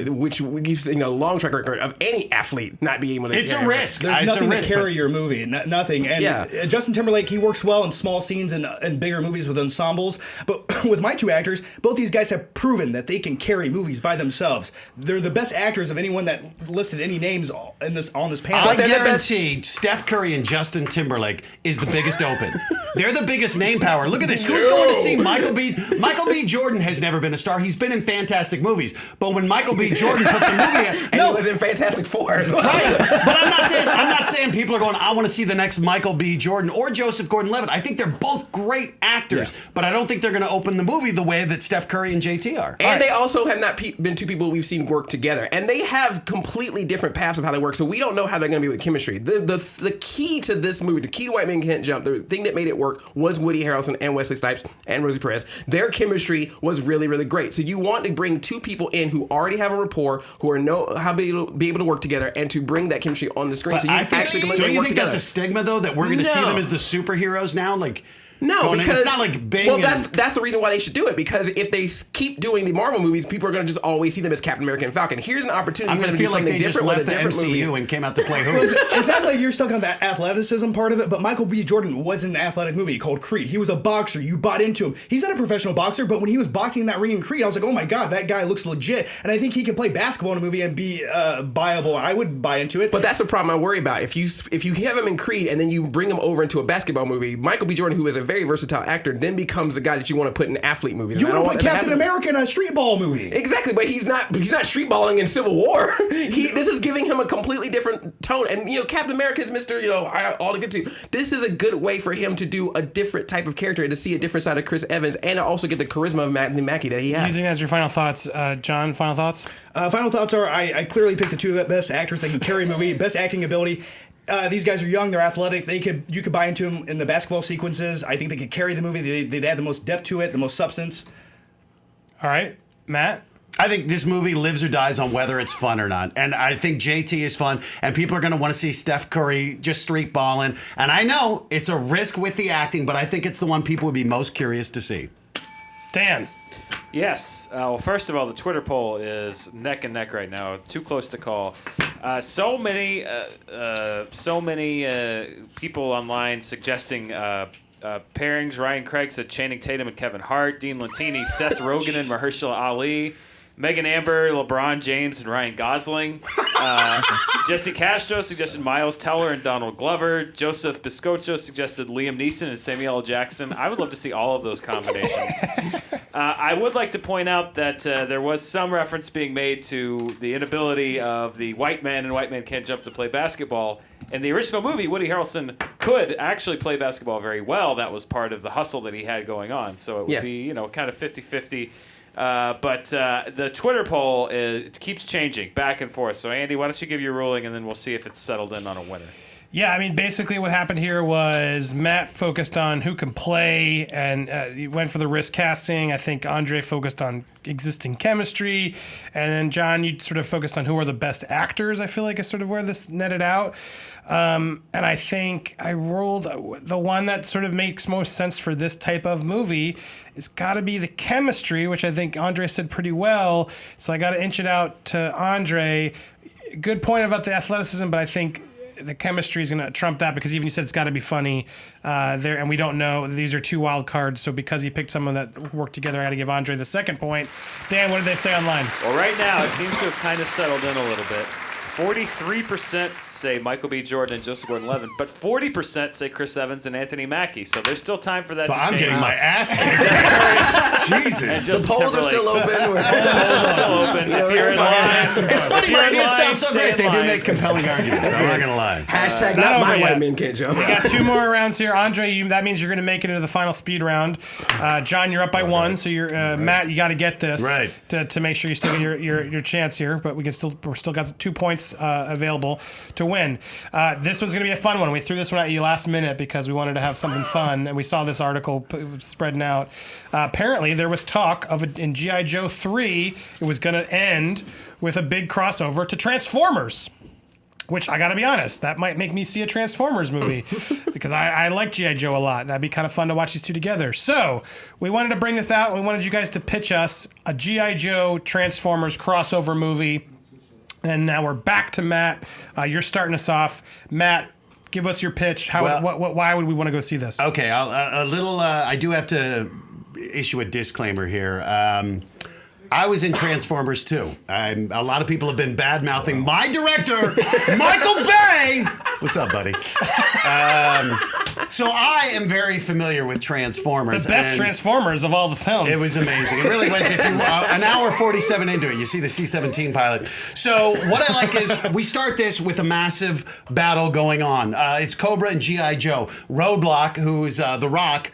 which gives a long track record of any athlete not being able to. It's a risk. There's It's nothing a risk, to carry your movie. Nothing. And Justin Timberlake, he works well in small scenes and bigger movies with ensembles. But with my two actors, both these guys have proven that they can carry movies by themselves. They're the best actors of anyone that listed any names on this panel. I guarantee Steph Curry and Justin Timberlake is the biggest open. They're the biggest name power. Look at this. Who's going to see Michael B. Jordan has never been a star. He's been in fantastic movies. But when Michael B. Jordan puts a movie out, and he was in Fantastic Four as well. Right. But I'm not saying people are going, I want to see the next Michael B. Jordan or Joseph Gordon-Levitt. I think they're both great actors, but I don't think they're going to open the movie the way that Steph Curry and JT are. And they also have not been two people we've seen work together. And they have completely different paths of how they work, so we don't know how they're going to be with chemistry. The key to this movie, the key to White Men Can't Jump, the thing that made it work was Woody Harrelson and Wesley Snipes and Rosie Perez. Their chemistry was really, really great. So you want to bring two people in who already have a rapport, who know how to be able to work together, and to bring that chemistry on the screen. But So you actually can let them don't you work think together. that's a stigma, though, that we're going to see them as the superheroes now? Like, No, because it's not like Bing. Well, that's the reason why they should do it. Because if they keep doing the Marvel movies, people are going to just always see them as Captain America and Falcon. Here's an opportunity. I'm for going them to feel like do they just something left the different with a different MCU movie. and came out to play hoops. It sounds like you're stuck on that athleticism part of it, but Michael B. Jordan was in an athletic movie called Creed. He was a boxer. You bought into him. He's not a professional boxer, but when he was boxing in that ring in Creed, I was like, oh my God, that guy looks legit. And I think he can play basketball in a movie and be viable. I would buy into it. But that's the problem I worry about. If you have him in Creed and then you bring him over into a basketball movie, Michael B. Jordan, who is a very versatile actor, then becomes the guy that you want to put in athlete movies. You And I want to don't put want that Captain to happen. America in a street ball movie. Exactly, but he's not street balling in Civil War. This is giving him a completely different tone. And Captain America is Mr. all to get to. This is a good way for him to do a different type of character and to see a different side of Chris Evans and to also get the charisma of Anthony Mackie that he has. Using as your final thoughts, John. Final thoughts. Final thoughts are I clearly picked the two best actors that can carry a movie, best acting ability. These guys are young, they're athletic. You could buy into them in the basketball sequences. I think they could carry the movie. They'd add the most depth to it, the most substance. All right, Matt. I think this movie lives or dies on whether it's fun or not. And I think JT is fun, and people are going to want to see Steph Curry just street balling. And I know it's a risk with the acting, but I think it's the one people would be most curious to see. Dan. Yes. Well, first of all, the Twitter poll is neck and neck right now. Too close to call. So many people online suggesting pairings. Ryan Craig said Channing Tatum and Kevin Hart. Dean Lentini, Seth Rogen and Mahershala Ali. Megan Amber, LeBron James, and Ryan Gosling. Jesse Castro suggested Miles Teller and Donald Glover. Joseph Biscocho suggested Liam Neeson and Samuel L. Jackson. I would love to see all of those combinations. I would like to point out that there was some reference being made to the inability of the white man and White Man Can't Jump to play basketball. In the original movie, Woody Harrelson could actually play basketball very well. That was part of the hustle that he had going on. So it would be, kind of 50-50. But the Twitter poll it keeps changing back and forth. So, Andy, why don't you give your ruling, and then we'll see if it's settled in on a winner. Yeah, I mean, basically what happened here was Matt focused on who can play, and he went for the risk casting. I think Andre focused on existing chemistry, and then John, you sort of focused on who are the best actors. I feel like is sort of where this netted out. And I think I rolled the one that sort of makes most sense for this type of movie. It's got to be the chemistry, which I think Andre said pretty well. So I got to inch it out to Andre. Good point about the athleticism, but I think the chemistry is going to trump that, because even you said it's got to be funny there, and we don't know. These are two wild cards, so because he picked someone that worked together, I got to give Andre the second point. Dan, what did they say online? Well, right now it seems to have kind of settled in a little bit. 43% say Michael B. Jordan and Joseph Gordon-Levitt, but 40% say Chris Evans and Anthony Mackie. So there's still time for that to change. I'm getting my ass kicked. Jesus. The polls are still open. Polls are still open. If you're in line, It's funny, my ideas sound so stay great. in They do line. make compelling arguments. I'm not going to lie. Hashtag not not over my yet. white men can't jump. We got two more rounds here. Andre, that means you're going to make it into the final speed round. John, you're up by one, so you're Matt, you got to get this to make sure you still get your chance here. But we're still got 2 points available to win. This one's going to be a fun one. We threw this one at you last minute because we wanted to have something fun, and we saw this article spreading out. Apparently, there was talk of in G.I. Joe 3, it was going to end with a big crossover to Transformers. Which, I gotta be honest, that might make me see a Transformers movie because I like G.I. Joe a lot. That'd be kind of fun to watch these two together. So, we wanted to bring this out. We wanted you guys to pitch us a G.I. Joe Transformers crossover movie. And now we're back to Matt. You're starting us off. Matt, give us your pitch. Why would we want to go see this? Okay, I do have to issue a disclaimer here. I was in Transformers too. A lot of people have been bad-mouthing my director, Michael Bay. What's up, buddy? So I am very familiar with Transformers. The best Transformers of all the films. It was amazing. It really was. If you an hour 47 into it, you see the C-17 pilot. So what I like is we start this with a massive battle going on. It's Cobra and G.I. Joe. Roadblock, who's The Rock,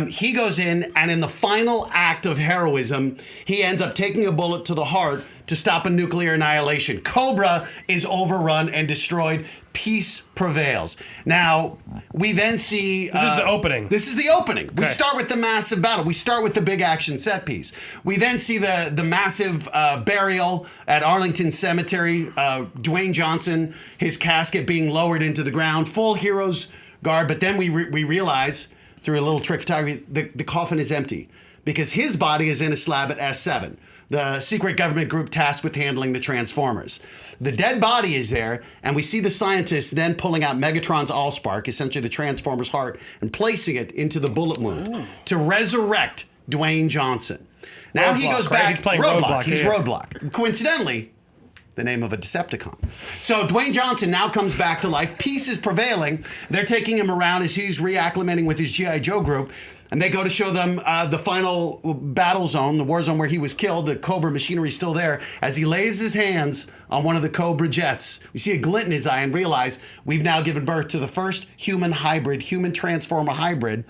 he goes in, and in the final act of heroism, he ends up taking a bullet to the heart to stop a nuclear annihilation. Cobra is overrun and destroyed. Peace prevails. Now, we then see... This is the opening. This is the opening. We start with the massive battle. We start with the big action set piece. We then see the massive burial at Arlington Cemetery. Dwayne Johnson, his casket being lowered into the ground. Full hero's garb. But then we realize, through a little trick photography, the coffin is empty because his body is in a slab at S7, the secret government group tasked with handling the Transformers. The dead body is there, and we see the scientists then pulling out Megatron's Allspark, essentially the Transformer's heart, and placing it into the bullet wound to resurrect Dwayne Johnson. Now he goes back. He's playing Roadblock. He's Roadblock. Coincidentally, the name of a Decepticon. So Dwayne Johnson now comes back to life. Peace is prevailing. They're taking him around as he's reacclimating with his G.I. Joe group. And they go to show them the final battle zone, the war zone where he was killed. The Cobra machinery is still there. As he lays his hands on one of the Cobra jets, we see a glint in his eye and realize we've now given birth to the first human Transformer hybrid.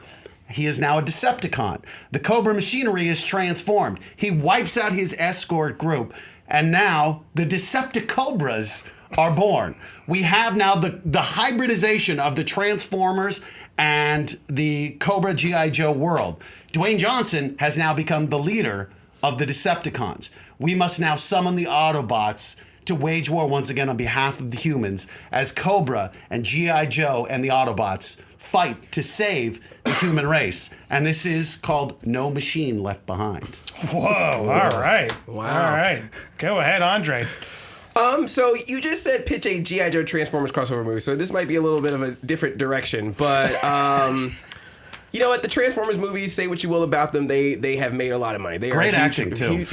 He is now a Decepticon. The Cobra machinery is transformed. He wipes out his escort group. And now the Decepticobras are born. We have now the hybridization of the Transformers and the Cobra G.I. Joe world. Dwayne Johnson has now become the leader of the Decepticons. We must now summon the Autobots to wage war once again on behalf of the humans as Cobra and G.I. Joe and the Autobots fight to save the human race. And this is called No Machine Left Behind. Whoa, all right. Wow. All right. Go ahead, Andre. So you just said pitch a G.I. Joe Transformers crossover movie, so this might be a little bit of a different direction, but you know what? The Transformers movies, say what you will about them, they have made a lot of money. They Great are acting, too.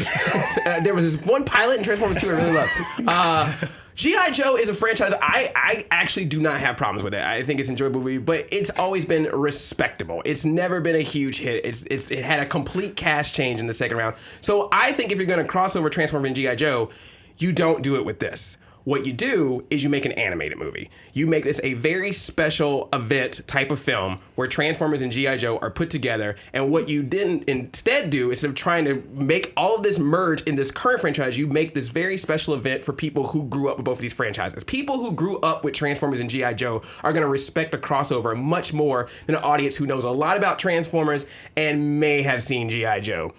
There was this one pilot in Transformers 2 I really loved. G.I. Joe is a franchise I actually do not have problems with it. I think it's an enjoyable movie, but it's always been respectable. It's never been a huge hit. It had a complete cast change in the second round. So I think if you're going to cross over Transformers and G.I. Joe, you don't do it with this. What you do is you make an animated movie. You make this a very special event type of film where Transformers and G.I. Joe are put together. And what you didn't instead do, instead of trying to make all of this merge in this current franchise, you make this very special event for people who grew up with both of these franchises. People who grew up with Transformers and G.I. Joe are going to respect the crossover much more than an audience who knows a lot about Transformers and may have seen G.I. Joe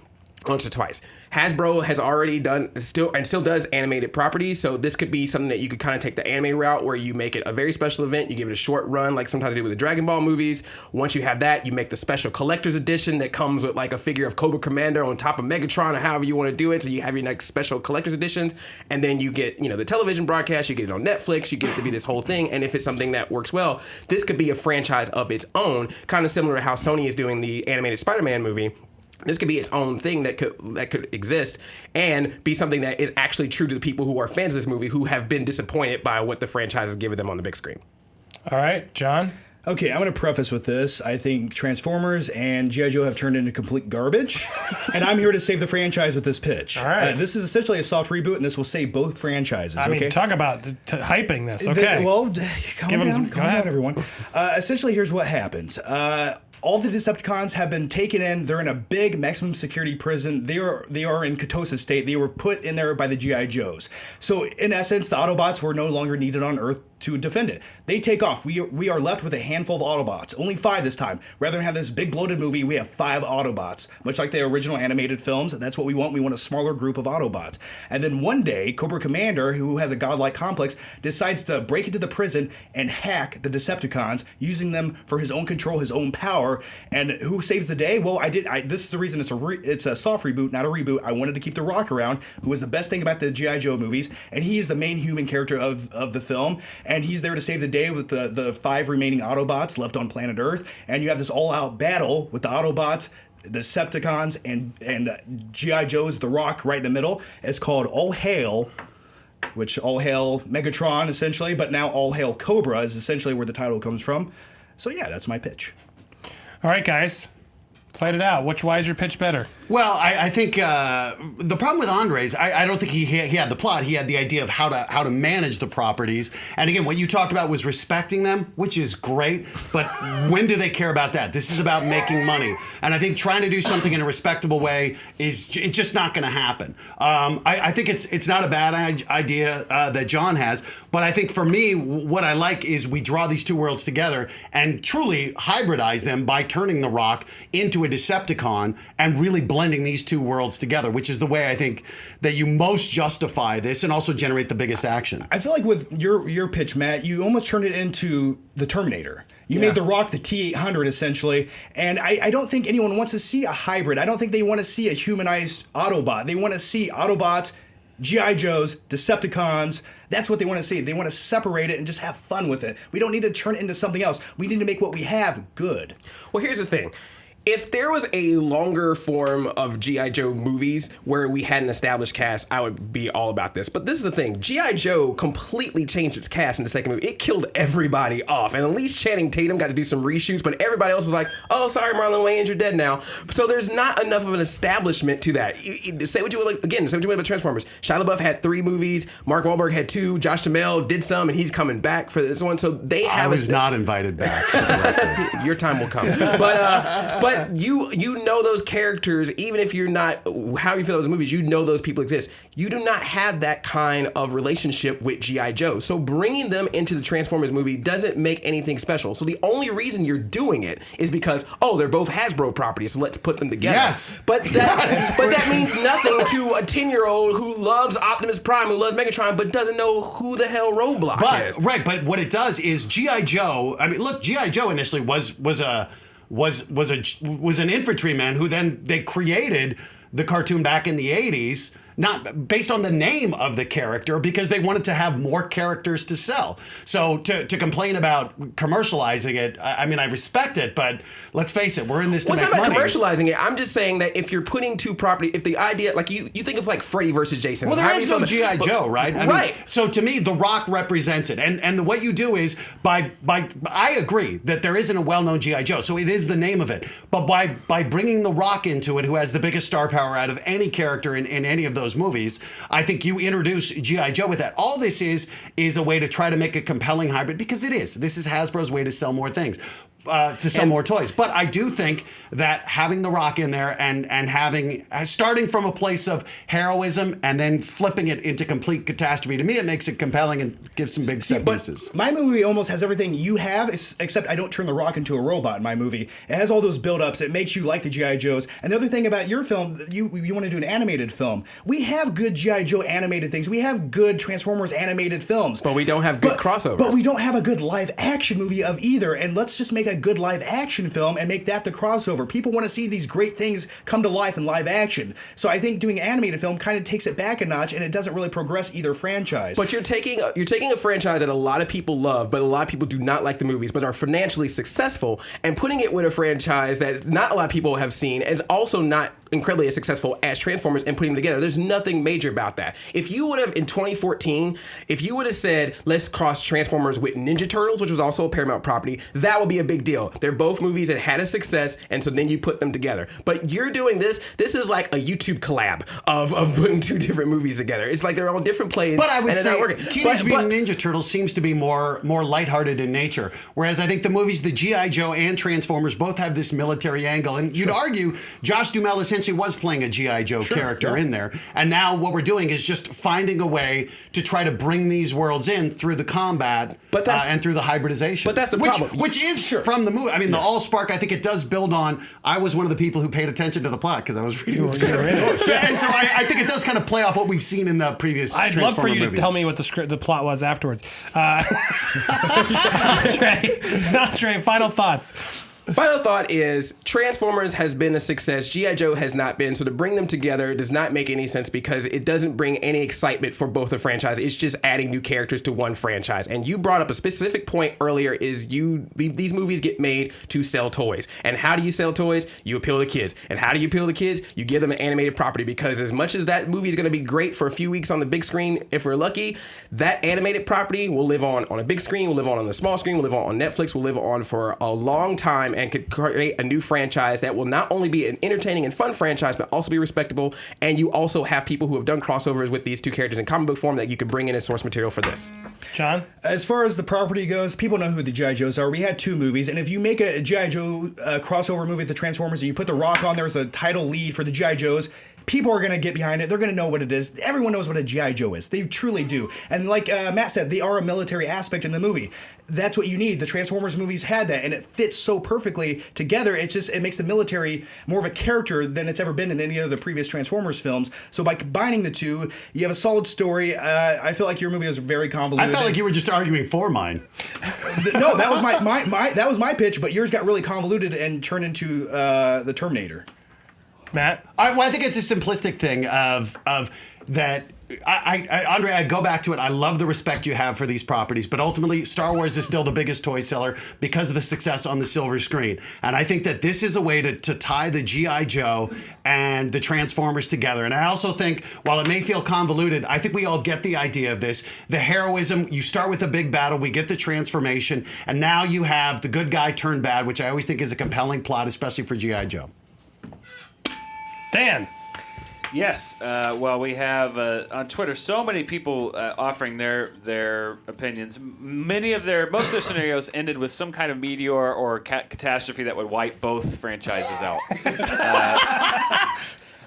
once or twice. Hasbro has already done still does animated properties, so this could be something that you could kind of take the anime route where you make it a very special event, you give it a short run like sometimes they do with the Dragon Ball movies. Once you have that, you make the special collector's edition that comes with like a figure of Cobra Commander on top of Megatron or however you want to do it, so you have your next special collector's editions, and then you get, the television broadcast, you get it on Netflix, you get it to be this whole thing, and if it's something that works well, this could be a franchise of its own, kind of similar to how Sony is doing the animated Spider-Man movie. This could be its own thing that could exist and be something that is actually true to the people who are fans of this movie who have been disappointed by what the franchise has given them on the big screen. All right, John? Okay, I'm going to preface with this. I think Transformers and G.I. Joe have turned into complete garbage, and I'm here to save the franchise with this pitch. All right. This is essentially a soft reboot, and this will save both franchises. I mean, talk about hyping this. Okay. Calm down, everyone. Essentially, here's what happens. All the Decepticons have been taken in. They're in a big maximum security prison. They are in ketosis state. They were put in there by the G.I. Joes. So in essence, the Autobots were no longer needed on Earth to defend it. They take off. We are left with a handful of Autobots. Only 5 this time. Rather than have this big bloated movie, we have 5 Autobots. Much like the original animated films. That's what we want. We want a smaller group of Autobots. And then one day, Cobra Commander, who has a godlike complex, decides to break into the prison and hack the Decepticons, using them for his own control, his own power. And who saves the day? Well, this is the reason it's a soft reboot, not a reboot. I wanted to keep The Rock around, who was the best thing about the G.I. Joe movies, and he is the main human character of the film, and he's there to save the day with the 5 remaining Autobots left on planet Earth, and you have this all-out battle with the Autobots, the Decepticons, and G.I. Joe's The Rock right in the middle. It's called All Hail, which All Hail Megatron, essentially, but now All Hail Cobra is essentially where the title comes from. So yeah, that's my pitch. All right, guys. Fight it out. Why is your pitch better? Well, I think the problem with Andre's, I don't think he had the plot. He had the idea of how to manage the properties. And again, what you talked about was respecting them, which is great. But when do they care about that? This is about making money. And I think trying to do something in a respectable way it's just not going to happen. I think it's not a bad idea that John has. But I think for me, what I like is we draw these two worlds together and truly hybridize them by turning The Rock into a Decepticon and really blending these two worlds together, which is the way I think that you most justify this and also generate the biggest action. I feel like with your pitch, Matt, you almost turned it into the Terminator. You made The Rock the T-800, essentially, and I don't think anyone wants to see a hybrid. I don't think they want to see a humanized Autobot. They want to see Autobots, G.I. Joes, Decepticons. That's what they want to see. They want to separate it and just have fun with it. We don't need to turn it into something else. We need to make what we have good. Well, here's the thing. If there was a longer form of G.I. Joe movies where we had an established cast, I would be all about this. But this is the thing. G.I. Joe completely changed its cast in the second movie. It killed everybody off. And at least Channing Tatum got to do some reshoots, but everybody else was like, oh, sorry, Marlon Wayans, you're dead now. So there's not enough of an establishment to that. Say what you will about Transformers. Shia LaBeouf had 3 movies. Mark Wahlberg had 2. Josh Duhamel did some, and he's coming back for this one. So they have I was not invited back. For the record. Your time will come. But But you know those characters, even if you're not how you feel those movies, you know those people exist. You do not have that kind of relationship with G.I. Joe. So bringing them into the Transformers movie doesn't make anything special. So the only reason you're doing it is because, they're both Hasbro properties, so let's put them together. Yes. But that means nothing to a 10-year-old who loves Optimus Prime, who loves Megatron, but doesn't know who the hell Roadblock is. Right, but what it does is G.I. Joe, I mean, look, G.I. Joe initially was an infantryman who then they created the cartoon back in the 80s, not based on the name of the character, because they wanted to have more characters to sell. So to complain about commercializing it, I mean, I respect it, but let's face it, we're in this to make money. Well, it's not about commercializing it. I'm just saying that if you're putting two property, if the idea, like you think of like Freddy versus Jason. Well, there is no G.I. Joe, right? I mean, so to me, The Rock represents it. And what you do is, I agree that there isn't a well-known G.I. Joe, so it is the name of it. But by bringing The Rock into it, who has the biggest star power out of any character in any of those movies, I think you introduce G.I. Joe with that. All this is a way to try to make a compelling hybrid, because it is. This is Hasbro's way to sell more things. To sell more toys. But I do think that having The Rock in there and starting from a place of heroism and then flipping it into complete catastrophe, to me it makes it compelling and gives some big set pieces. My movie almost has everything you have, except I don't turn The Rock into a robot in my movie. It has all those build-ups. It makes you like the G.I. Joes. And the other thing about your film, you want to do an animated film. We have good G.I. Joe animated things. We have good Transformers animated films. But we don't have good crossovers. But we don't have a good live action movie of either. And let's just make a good live action film and make that the crossover. People want to see these great things come to life in live action. So I think doing an animated film kind of takes it back a notch, and it doesn't really progress either franchise. But you're taking a franchise that a lot of people love, but a lot of people do not like the movies, but are financially successful, and putting it with a franchise that not a lot of people have seen is also not incredibly as successful as Transformers, and putting them together. There's nothing major about that. If you would have, in 2014, if you would have said, let's cross Transformers with Ninja Turtles, which was also a Paramount property, that would be a big deal. They're both movies that had a success, and so then you put them together. But you're doing this is like a YouTube collab of putting two different movies together. It's like they're on different planes. But I would say Teenage Mutant Ninja Turtles seems to be more lighthearted in nature, whereas I think the movies, the G.I. Joe and Transformers, both have this military angle. And you'd argue Josh Duhamel essentially was playing a G.I. Joe character in there. And now what we're doing is just finding a way to try to bring these worlds in through the combat and through the hybridization. But that's the problem. Which is from the movie. I mean, the Allspark, I think it does build on. I was one of the people who paid attention to the plot because I was reading the script. And so I think it does kind of play off what we've seen in the previous I'd love for you movies. to tell me what the plot was afterwards. Andre, final thoughts. Final thought is Transformers has been a success. G.I. Joe has not been. So to bring them together does not make any sense because it doesn't bring any excitement for both the franchises. It's just adding new characters to one franchise. And you brought up a specific point earlier is these movies get made to sell toys. And how do you sell toys? You appeal to kids. And how do you appeal to kids? You give them an animated property, because as much as that movie is going to be great for a few weeks on the big screen, if we're lucky, that animated property will live on a big screen, will live on the small screen, will live on Netflix, will live on for a long time, and could create a new franchise that will not only be an entertaining and fun franchise, but also be respectable. And you also have people who have done crossovers with these two characters in comic book form that you could bring in as source material for this. John? As far as the property goes, people know who the G.I. Joes are. We had two movies, and if you make a G.I. Joe crossover movie with the Transformers and you put The Rock on there as a title lead for the G.I. Joes, people are going to get behind it. They're going to know what it is. Everyone knows what a G.I. Joe is. They truly do. And like Matt said, they are a military aspect in the movie. That's what you need. The Transformers movies had that, and it fits so perfectly together. It makes the military more of a character than it's ever been in any of the previous Transformers films. So by combining the two, you have a solid story. I feel like your movie was very convoluted. I felt like you were just arguing for mine. No, that was that was my pitch, but yours got really convoluted and turned into the Terminator. Matt? I think it's a simplistic thing of that. Andre, I go back to it. I love the respect you have for these properties, but ultimately, Star Wars is still the biggest toy seller because of the success on the silver screen. And I think that this is a way to tie the G.I. Joe and the Transformers together. And I also think, while it may feel convoluted, I think we all get the idea of this. The heroism, you start with a big battle, we get the transformation, and now you have the good guy turned bad, which I always think is a compelling plot, especially for G.I. Joe. Dan? Yes. Well, we have on Twitter so many people offering their opinions. Most of their scenarios ended with some kind of meteor or catastrophe that would wipe both franchises out.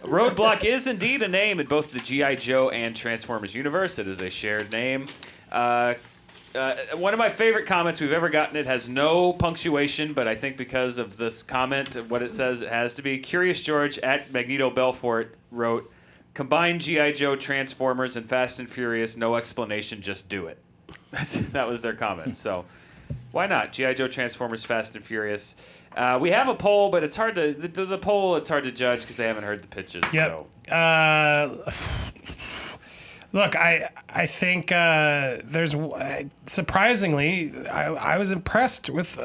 Roadblock is indeed a name in both the G.I. Joe and Transformers universe. It is a shared name. One of my favorite comments we've ever gotten, it has no punctuation, but I think because of this comment, what it says, it has to be. Curious George at Magneto Belfort wrote, combine G.I. Joe, Transformers, and Fast and Furious, no explanation, just do it. That was their comment. So why not? G.I. Joe, Transformers, Fast and Furious. We have a poll, but it's hard to the poll. It's hard to judge because they haven't heard the pitches. Yep. So. Look, I think there's surprisingly, I was impressed with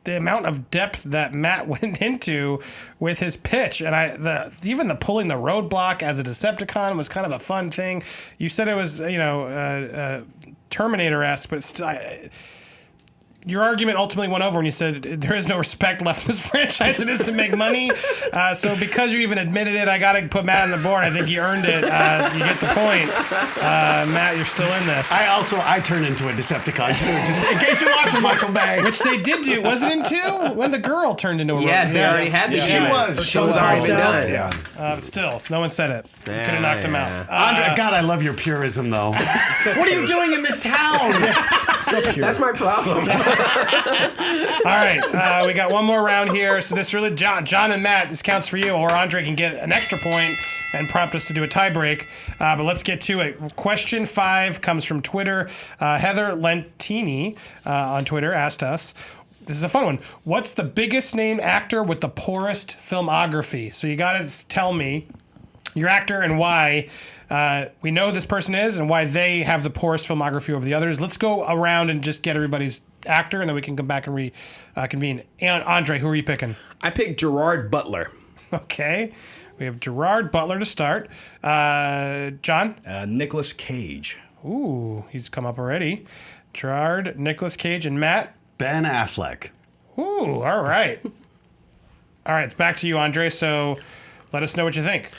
the amount of depth that Matt went into with his pitch, and even the pulling the roadblock as a Decepticon was kind of a fun thing. You said it was Terminator-esque, but your argument ultimately went over when you said there is no respect left in this franchise. It is to make money. So because you even admitted it, I got to put Matt on the board. I think you earned it. You get the point. Matt, you're still in this. I turned into a Decepticon too, just in case you're watching Michael Bay. Which they did do. Wasn't it in 2? When the girl turned into a robot. Yes, they already had the She was. She was already done. Yeah. Still, no one said it. Could have knocked him out. Andre, God, I love your purism, though. What are you doing in this town? That's my problem. All right, we got one more round here. So this really, John and Matt, this counts for you, or Andre can get an extra point and prompt us to do a tie break. But let's get to it. Question 5 comes from Twitter. Heather Lentini on Twitter asked us, this is a fun one. What's the biggest name actor with the poorest filmography? So you got to tell me your actor and why we know who this person is and why they have the poorest filmography over the others. Let's go around and just get everybody's actor, and then we can come back and reconvene. And Andre, who are you picking? I picked Gerard Butler. Okay. We have Gerard Butler to start. John? Nicolas Cage. Ooh, he's come up already. Gerard, Nicolas Cage, and Matt? Ben Affleck. Ooh, all right. All right, it's back to you, Andre. So let us know what you think.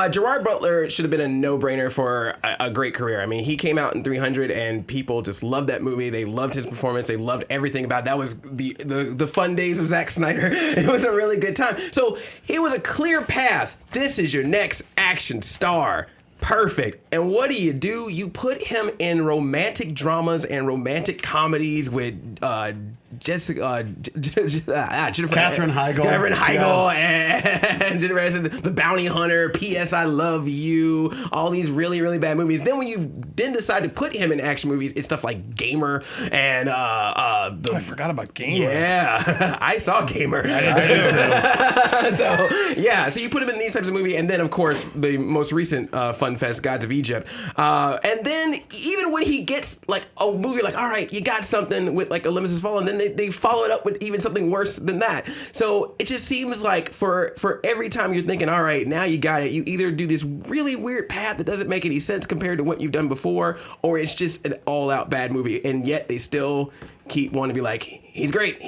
Gerard Butler should have been a no-brainer for a great career. I mean, he came out in 300, and people just loved that movie. They loved his performance. They loved everything about it. That was the fun days of Zack Snyder. It was a really good time. So it was a clear path. This is your next action star. Perfect. And what do? You put him in romantic dramas and romantic comedies with Jennifer Katherine Heigl. And Jennifer Aniston, The Bounty Hunter, P.S. I Love You, all these really, really bad movies. Then when you then decide to put him in action movies, it's stuff like Gamer and I forgot about Gamer. Yeah, I saw Gamer. I did too. So you put him in these types of movies, and then of course the most recent Fun Fest, Gods of Egypt, and then even when he gets like a movie like, all right, you got something with like Olympus Has Fallen, then they follow it up with even something worse than that. So it just seems like for every time you're thinking, all right, now you got it, you either do this really weird path that doesn't make any sense compared to what you've done before, or it's just an all-out bad movie, and yet they still keep wanting to be like, he's great.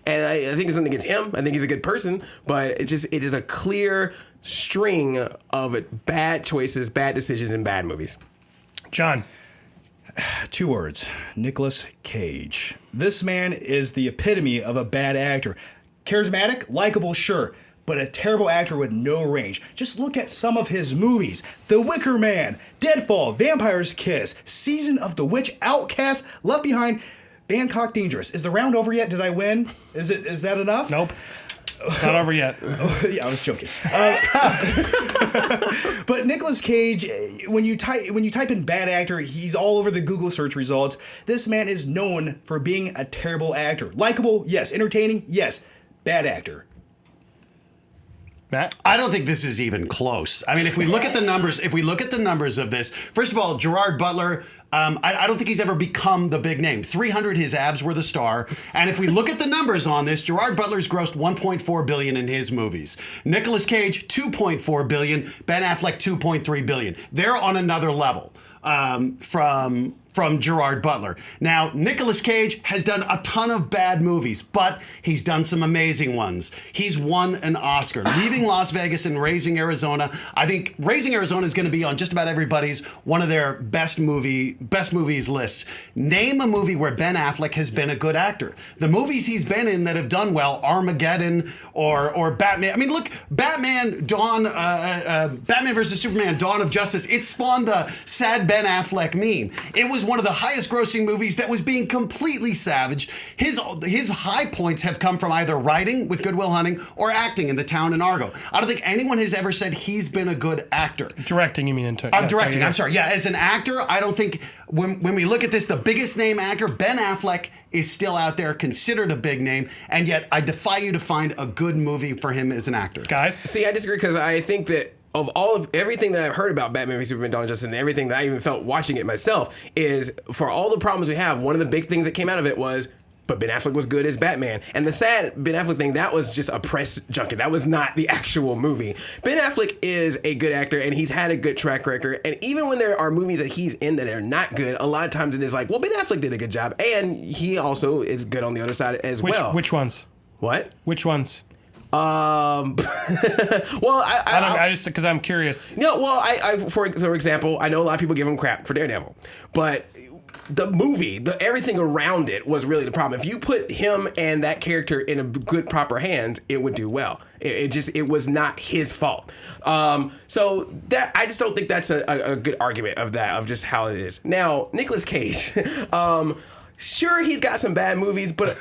And I think it's something against him. I think he's a good person, but it is a clear string of bad choices, bad decisions, and bad movies. John? 2 words. Nicolas Cage. This man is the epitome of a bad actor. Charismatic, likable, sure, but a terrible actor with no range. Just look at some of his movies. The Wicker Man, Deadfall, Vampire's Kiss, Season of the Witch, Outcast, Left Behind, Bangkok Dangerous. Is the round over yet? Did I win? Is that enough? Nope. Not over yet. Yeah, I was joking. But Nicolas Cage, when you type in bad actor, he's all over the Google search results. This man is known for being a terrible actor. Likable, yes. Entertaining, yes. Bad actor. Matt? I don't think this is even close. I mean, if we look at the numbers of this, first of all, Gerard Butler, I don't think he's ever become the big name. 300, his abs were the star. And if we look at the numbers on this, Gerard Butler's grossed $1.4 billion in his movies. Nicolas Cage, $2.4 billion. Ben Affleck, $2.3 billion. They're on another level. From from Gerard Butler. Now, Nicolas Cage has done a ton of bad movies, but he's done some amazing ones. He's won an Oscar. Leaving Las Vegas and Raising Arizona. I think Raising Arizona is going to be on just about everybody's one of their best movies lists. Name a movie where Ben Affleck has been a good actor. The movies he's been in that have done well, Armageddon or Batman. I mean, look, Batman versus Superman, Dawn of Justice. It spawned the sad Ben Affleck meme. It was one of the highest grossing movies that was being completely savaged. His high points have come from either writing with Good Will Hunting or acting in The Town and Argo. I don't think anyone has ever said he's been a good actor. Directing, you mean? Directing. I'm sorry. Yeah, as an actor, I don't think when we look at this, the biggest name actor, Ben Affleck, is still out there, considered a big name, and yet I defy you to find a good movie for him as an actor. Guys? See, I disagree because I think that of everything that I've heard about Batman v Superman, Dawn of Justice, and everything that I even felt watching it myself, is for all the problems we have, one of the big things that came out of it was, but Ben Affleck was good as Batman. And the sad Ben Affleck thing, that was just a press junket. That was not the actual movie. Ben Affleck is a good actor, and he's had a good track record. And even when there are movies that he's in that are not good, a lot of times it is like, well, Ben Affleck did a good job, and he also is good on the other side as well. Which ones? What? Which ones? Well, I just because I'm curious. No, well, for example, I know a lot of people give him crap for Daredevil, but the movie, everything around it was really the problem. If you put him and that character in a good, proper hands, it would do well. It was not his fault. So that I just don't think that's a good argument of just how it is. Now, Nicolas Cage. Sure, he's got some bad movies, but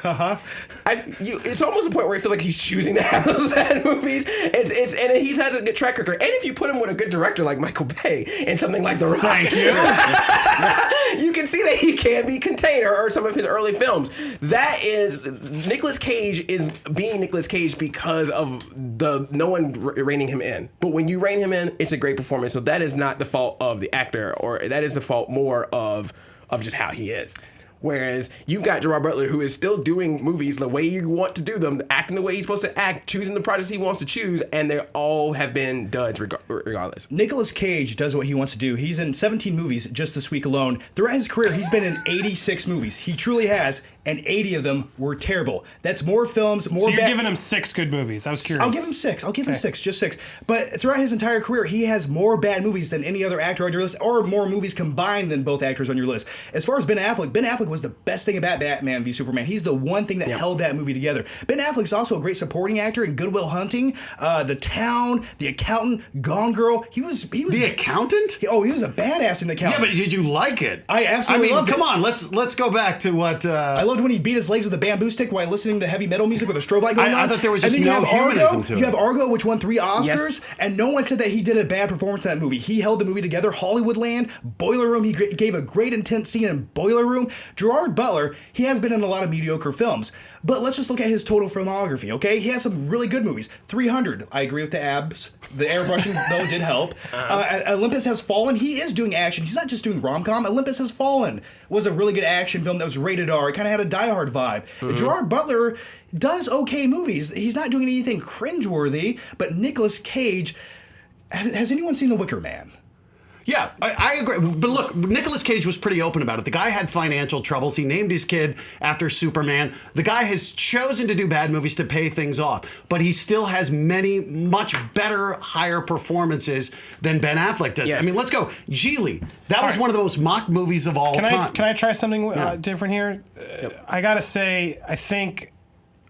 it's almost a point where I feel like he's choosing to have those bad movies. And he has a good track record. And if you put him with a good director like Michael Bay and something like The Rock, Thank you. you can see that he can be contained, or some of his early films. That is, Nicolas Cage is being Nicolas Cage because of no one reining him in. But when you rein him in, it's a great performance. So that is not the fault of the actor, or that is the fault more of just how he is. Whereas you've got Gerard Butler, who is still doing movies the way you want to do them, acting the way he's supposed to act, choosing the projects he wants to choose, and they all have been duds regardless. Nicolas Cage does what he wants to do. He's in 17 movies just this week alone. Throughout his career, he's been in 86 movies. He truly has, and 80 of them were terrible. That's more films, more. So you're giving him 6 good movies. I was curious. I'll give him 6. I'll give him 6, just 6. But throughout his entire career, he has more bad movies than any other actor on your list, or more movies combined than both actors on your list. As far as Ben Affleck was the best thing about Batman v Superman. He's the one thing that held that movie together. Ben Affleck's also a great supporting actor in Good Will Hunting, The Town, The Accountant, Gone Girl. He was The Accountant? He was a badass in The Accountant. Yeah, but did you like it? I absolutely loved it. Come on, let's go back to what. I loved when he beat his legs with a bamboo stick while listening to heavy metal music with a strobe light going on. I thought there was just and then no humanism to it. You have Argo, which won 3 Oscars, and no one said that he did a bad performance in that movie. He held the movie together. Hollywoodland, Boiler Room, he gave a great intense scene in Boiler Room. Gerard Butler, he has been in a lot of mediocre films, but let's just look at his total filmography, okay? He has some really good movies. 300, I agree with the abs. The airbrushing, though, did help. Olympus Has Fallen, he is doing action. He's not just doing rom-com. Olympus Has Fallen was a really good action film that was rated R. It kind of had a Die Hard vibe. Gerard Butler does okay movies. He's not doing anything cringeworthy, but Nicolas Cage, has anyone seen The Wicker Man? Yeah, I agree. But look, Nicolas Cage was pretty open about it. The guy had financial troubles. He named his kid after Superman. The guy has chosen to do bad movies to pay things off. But he still has many much better, higher performances than Ben Affleck does. Yes. I mean, let's go. Geely. That was one of the most mocked movies of all time. Can I try something different here? I got to say, I think,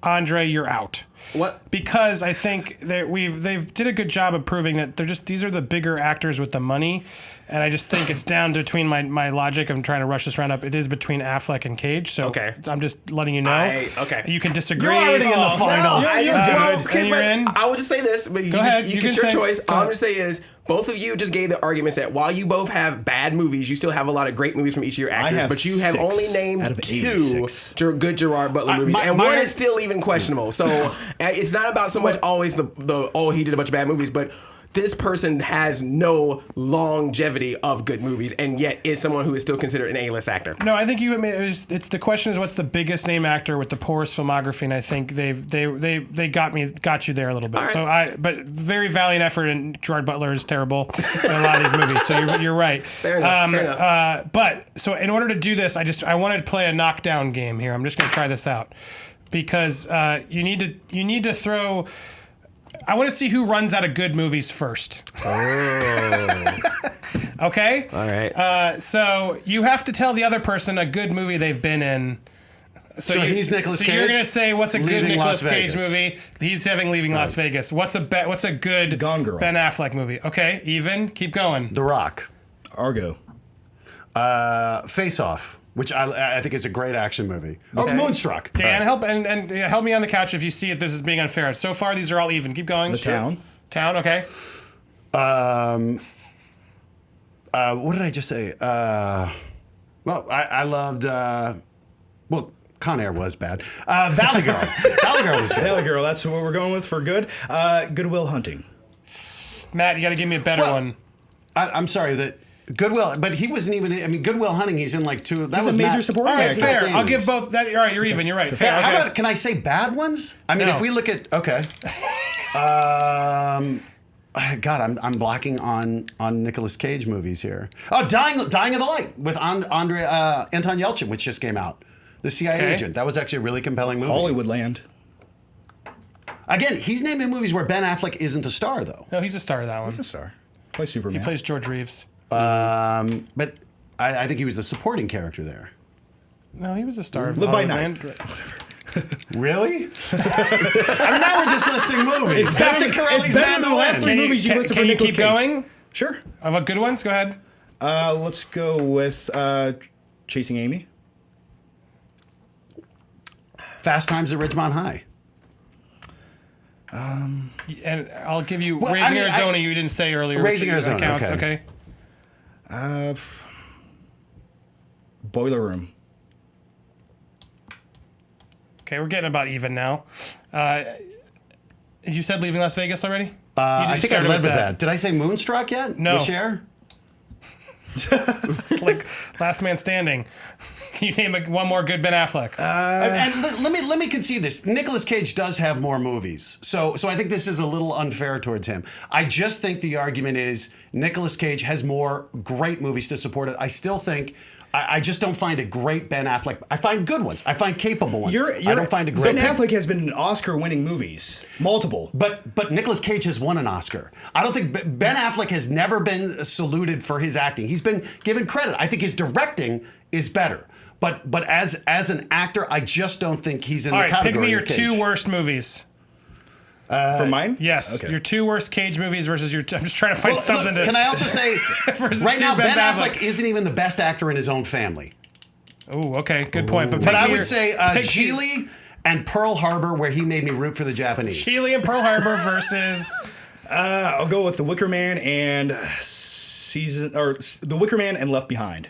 Andre, you're out. What? Because I think that they've did a good job of proving that these are the bigger actors with the money, and I just think it's down between my logic of trying to rush this round up. It is between Affleck and Cage, so I'm just letting you know. You can disagree. You're already in the finals. You're in. I would just say this, but Go ahead. You can your choice. All I'm going to say is, both of you just gave the arguments that while you both have bad movies, you still have a lot of great movies from each of your actors, but you have only named 2 good Gerard Butler movies, and one is still even questionable. So And it's not about so much always the oh, he did a bunch of bad movies, but this person has no longevity of good movies, and yet is someone who is still considered an A-list actor. No, I think it's the question is what's the biggest name actor with the poorest filmography, and I think they got you there a little bit. Right. So but very valiant effort, and Gerard Butler is terrible in a lot of these movies. So you're right. Fair enough. But so in order to do this, I wanted to play a knockdown game here. I'm just going to try this out because you need to throw. I want to see who runs out of good movies first. Oh. Okay? All right. So you have to tell the other person a good movie they've been in. So he's Nicolas Cage? So you're going to say, what's a good Leaving Nicolas Las Cage Vegas. movie? He's having Leaving Las Vegas. What's a good Gone Girl. Ben Affleck movie? Okay, even. Keep going. The Rock. Argo. Face Off, which I think is a great action movie. Oh, Moonstruck. Dan, help help me on the couch if you see if this is being unfair. So far, these are all even. Keep going. The Town. Town, okay. What did I just say? Well, I loved. Well, Con Air was bad. Valley Girl. Valley Girl was good. Valley Girl, that's what we're going with for good. Good Will Hunting. Matt, you got to give me a better one. I'm sorry that Goodwill, but he wasn't even. I mean, Goodwill Hunting. He's in like two. That He's was a major Matt- supporting All right, actor. fair. Matt I'll give Damon. both. That. All right, you're even. You're right. Fair. How Okay. about? Can I say bad ones? I mean, No. if we look at God, I'm blocking on Nicolas Cage movies here. Oh, Dying of the Light with Anton Yelchin, which just came out. The CIA agent. That was actually a really compelling movie. Hollywoodland. Again, he's naming movies where Ben Affleck isn't a star, though. No, he's a star of that one. He's a star. Plays Superman. He plays George Reeves. But I think he was the supporting character there. No, he was a star of Live by Hollywoodland. Really? I mean, now we're just listing movies. Captain Corelli's it's better than the last three movies you listed for Can you Nicolas keep Cage. going? Sure. How about good ones? Go ahead. Let's go with Chasing Amy. Fast Times at Ridgemont High. And I'll give you Well, Raising I mean, Arizona. You didn't say earlier. Raising which Arizona, counts. okay. Boiler Room. Okay, we're getting about even now. You said Leaving Las Vegas already? I think I started led with that. Did I say Moonstruck yet? No. With Cher? It's like Last Man Standing. Can you name one more good Ben Affleck? And let me concede this. Nicolas Cage does have more movies, so I think this is a little unfair towards him. I just think the argument is Nicolas Cage has more great movies to support it. I still think. I just don't find a great Ben Affleck. I find good ones. I find capable ones. I don't find a great. Ben Affleck has been in Oscar-winning movies, multiple. But Nicolas Cage has won an Oscar. I don't think Ben Affleck has never been saluted for his acting. He's been given credit. I think his directing is better. But as an actor, I just don't think he's in All the right, category. pick me your of Cage. two worst movies. For mine? Yes, Okay. your two worst Cage movies versus your. I'm just trying to find Well, something look, to. can I also say, versus right two now, Ben Affleck. Affleck isn't even the best actor in his own family. Oh, okay, good point. But But I pick would your- say pick your- Geely and Pearl Harbor, where he made me root for the Japanese. Chile and Pearl Harbor versus. I'll go with The Wicker Man and The Wicker Man and Left Behind.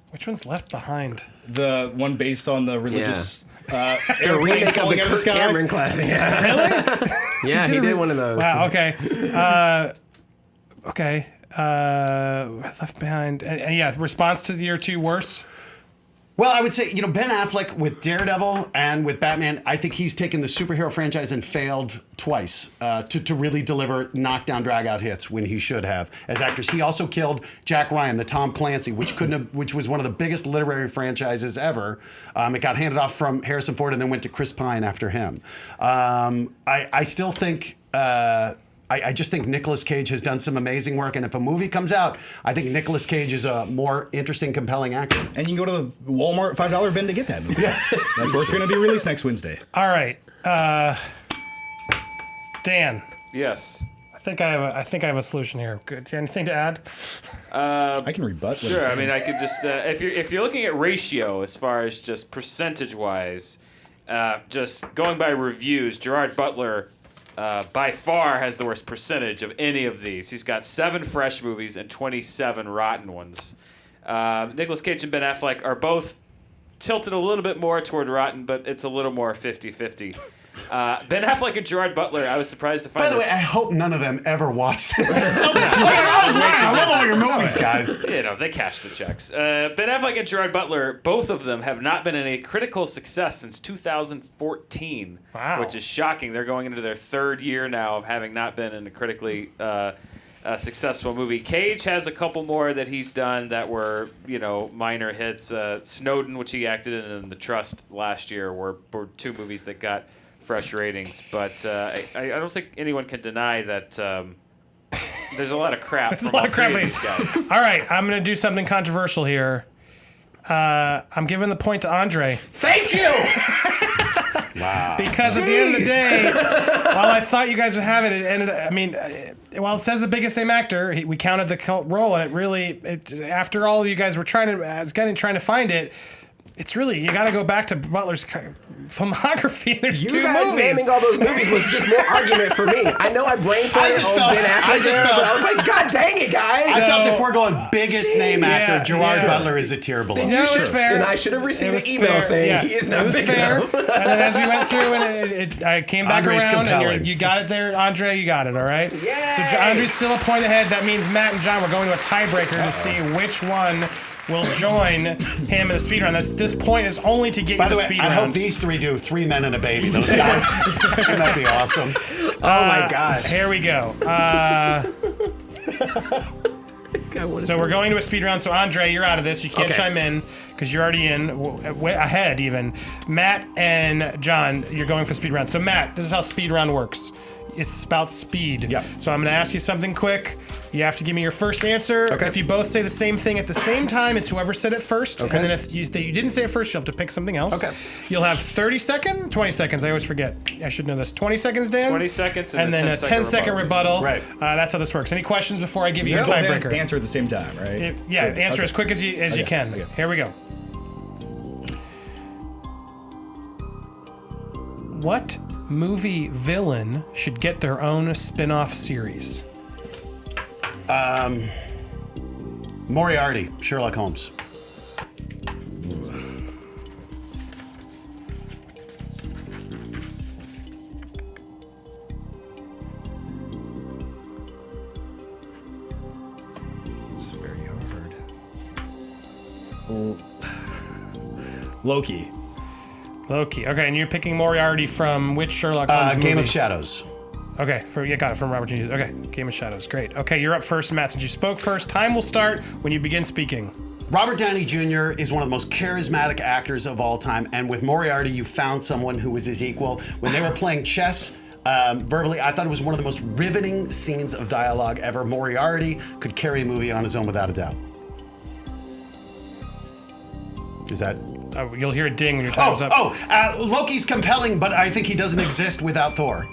Which one's Left Behind? The one based on the religious The airplane remake of the falling out of the Kirk sky. Cameron classic. Really? Yeah, he did one of those. Wow. Okay. Okay. Left Behind. And yeah, response to your two worst. Well, I would say, Ben Affleck with Daredevil and with Batman, I think he's taken the superhero franchise and failed twice to really deliver knockdown, drag-out hits when he should have as actors. He also killed Jack Ryan, the Tom Clancy, which was one of the biggest literary franchises ever. It got handed off from Harrison Ford and then went to Chris Pine after him. I still think... I just think Nicolas Cage has done some amazing work, and if a movie comes out, I think Nicolas Cage is a more interesting, compelling actor. And you can go to the Walmart $5 bin to get that movie. That's where it's going to be released next Wednesday. All right. Dan, Yes. I think I have a solution here. Good. Anything to add? I can rebut. what Sure. he's I saying. mean, I could just if you're looking at ratio as far as just percentage wise, just going by reviews, Gerard Butler by far has the worst percentage of any of these. He's got 7 fresh movies and 27 rotten ones. Nicolas Cage and Ben Affleck are both tilted a little bit more toward rotten, but it's a little more 50-50. Ben Affleck and Gerard Butler. I was surprised to find By the way, this. I hope none of them ever watched this. I love all your movies, guys. They cash the checks. Ben Affleck and Gerard Butler, both of them have not been in a critical success since 2014. Wow. Which is shocking. They're going into their third year now of having not been in a critically successful movie. Cage has a couple more that he's done that were, minor hits. Snowden, which he acted in, and The Trust last year were two movies that got fresh ratings. But I don't think anyone can deny that there's a lot of crap from all three of these guys. All right, I'm going to do something controversial here. I'm giving the point to Andre. Thank you. Wow. Because at the end of the day, while I thought you guys would have it, it ended up, while it says the biggest name actor, we counted the cult role, and after all you guys were trying to find it, it's really, you got to go back to Butler's filmography. There's You two guys movies. naming all those movies was just more argument for me. I know I brain farted on Ben Affleck but I was like, God dang it, guys. I thought if we're going biggest name actor, Gerard yeah. Butler is a tier below. No, it was fair. And I should have received an email fair. saying he is not it was big fair. enough. And then as we went through, and I came back Andre's around, compelling. and you got it there, Andre. You got it, all right? Yay! So Andre's still a point ahead. That means Matt and John, we're going to a tiebreaker to see which one will join him in the speed round. This point is only to get By you the the way, speed I round. hope these three do 3 Men and a Baby. Those guys. Wouldn't that be awesome? Oh my God. Here we go. So we're going to a speed round. So Andre, you're out of this. You can't Okay. chime in because you're already way ahead even. Matt and John, you're going for speed round. So Matt, this is how speed round works. It's about speed. Yep. So I'm going to ask you something quick. You have to give me your first answer. Okay. If you both say the same thing at the same time, it's whoever said it first. Okay. And then if you didn't say it first, you'll have to pick something else. Okay. You'll have 30 seconds, 20 seconds. I always forget. I should know this. 20 seconds, Dan? 20 seconds and then a a 10-second rebuttal. Right. That's how this works. Any questions before I give you your Both tiebreaker? answer at the same time, right? Answer as quick as you Okay, can. okay. Here we go. What movie villain should get their own spin-off series? Moriarty, Sherlock Holmes. It's very hard. Loki. Loki. Okay, and you're picking Moriarty from which Sherlock Holmes movie? Game of Shadows. Okay, got it from Robert De Niro. Okay, Game of Shadows. Great. Okay, you're up first, Matt. Since you spoke first, time will start when you begin speaking. Robert Downey Jr. is one of the most charismatic actors of all time, and with Moriarty, you found someone who was his equal. When they were playing chess, verbally, I thought it was one of the most riveting scenes of dialogue ever. Moriarty could carry a movie on his own without a doubt. Is that? You'll hear a ding when your time's up. Loki's compelling, but I think he doesn't exist without Thor.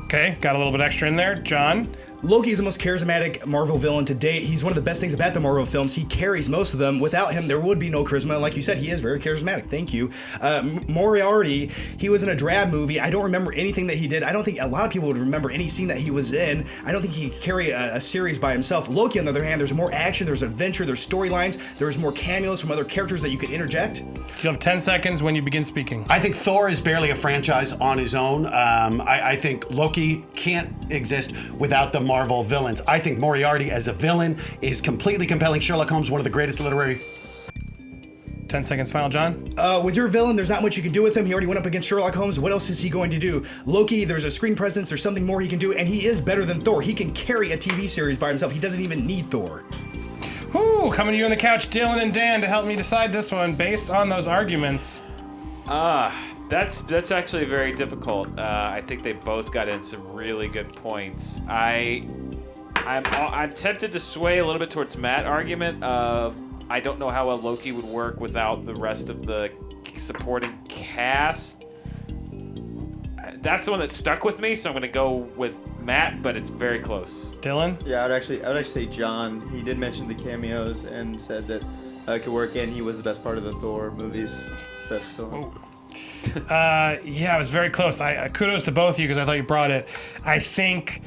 Okay, got a little bit extra in there. John? Loki is the most charismatic Marvel villain to date. He's one of the best things about the Marvel films. He carries most of them. Without him, there would be no charisma. Like you said, he is very charismatic. Thank you. Moriarty, he was in a drab movie. I don't remember anything that he did. I don't think a lot of people would remember any scene that he was in. I don't think he could carry a series by himself. Loki, on the other hand, there's more action, there's adventure, there's storylines, there's more cameos from other characters that you could interject. You'll have 10 seconds when you begin speaking. I think Thor is barely a franchise on his own. I think Loki can't exist without the Marvel villains. I think Moriarty as a villain is completely compelling. Sherlock Holmes, one of the greatest literary... 10 seconds final, John? With your villain, there's not much you can do with him. He already went up against Sherlock Holmes. What else is he going to do? Loki, there's a screen presence. There's something more he can do, and he is better than Thor. He can carry a TV series by himself. He doesn't even need Thor. Whoo, coming to you on the couch, Dylan and Dan, to help me decide this one based on those arguments. That's actually very difficult. I think they both got in some really good points. I'm tempted to sway a little bit towards Matt's argument of I don't know how a Loki would work without the rest of the supporting cast. That's the one that stuck with me, so I'm going to go with Matt, but it's very close. Dylan? Yeah, I would actually say John. He did mention the cameos and said that it could work, and he was the best part of the Thor movies. Best film. Yeah, it was very close. Kudos to both of you because I thought you brought it. I think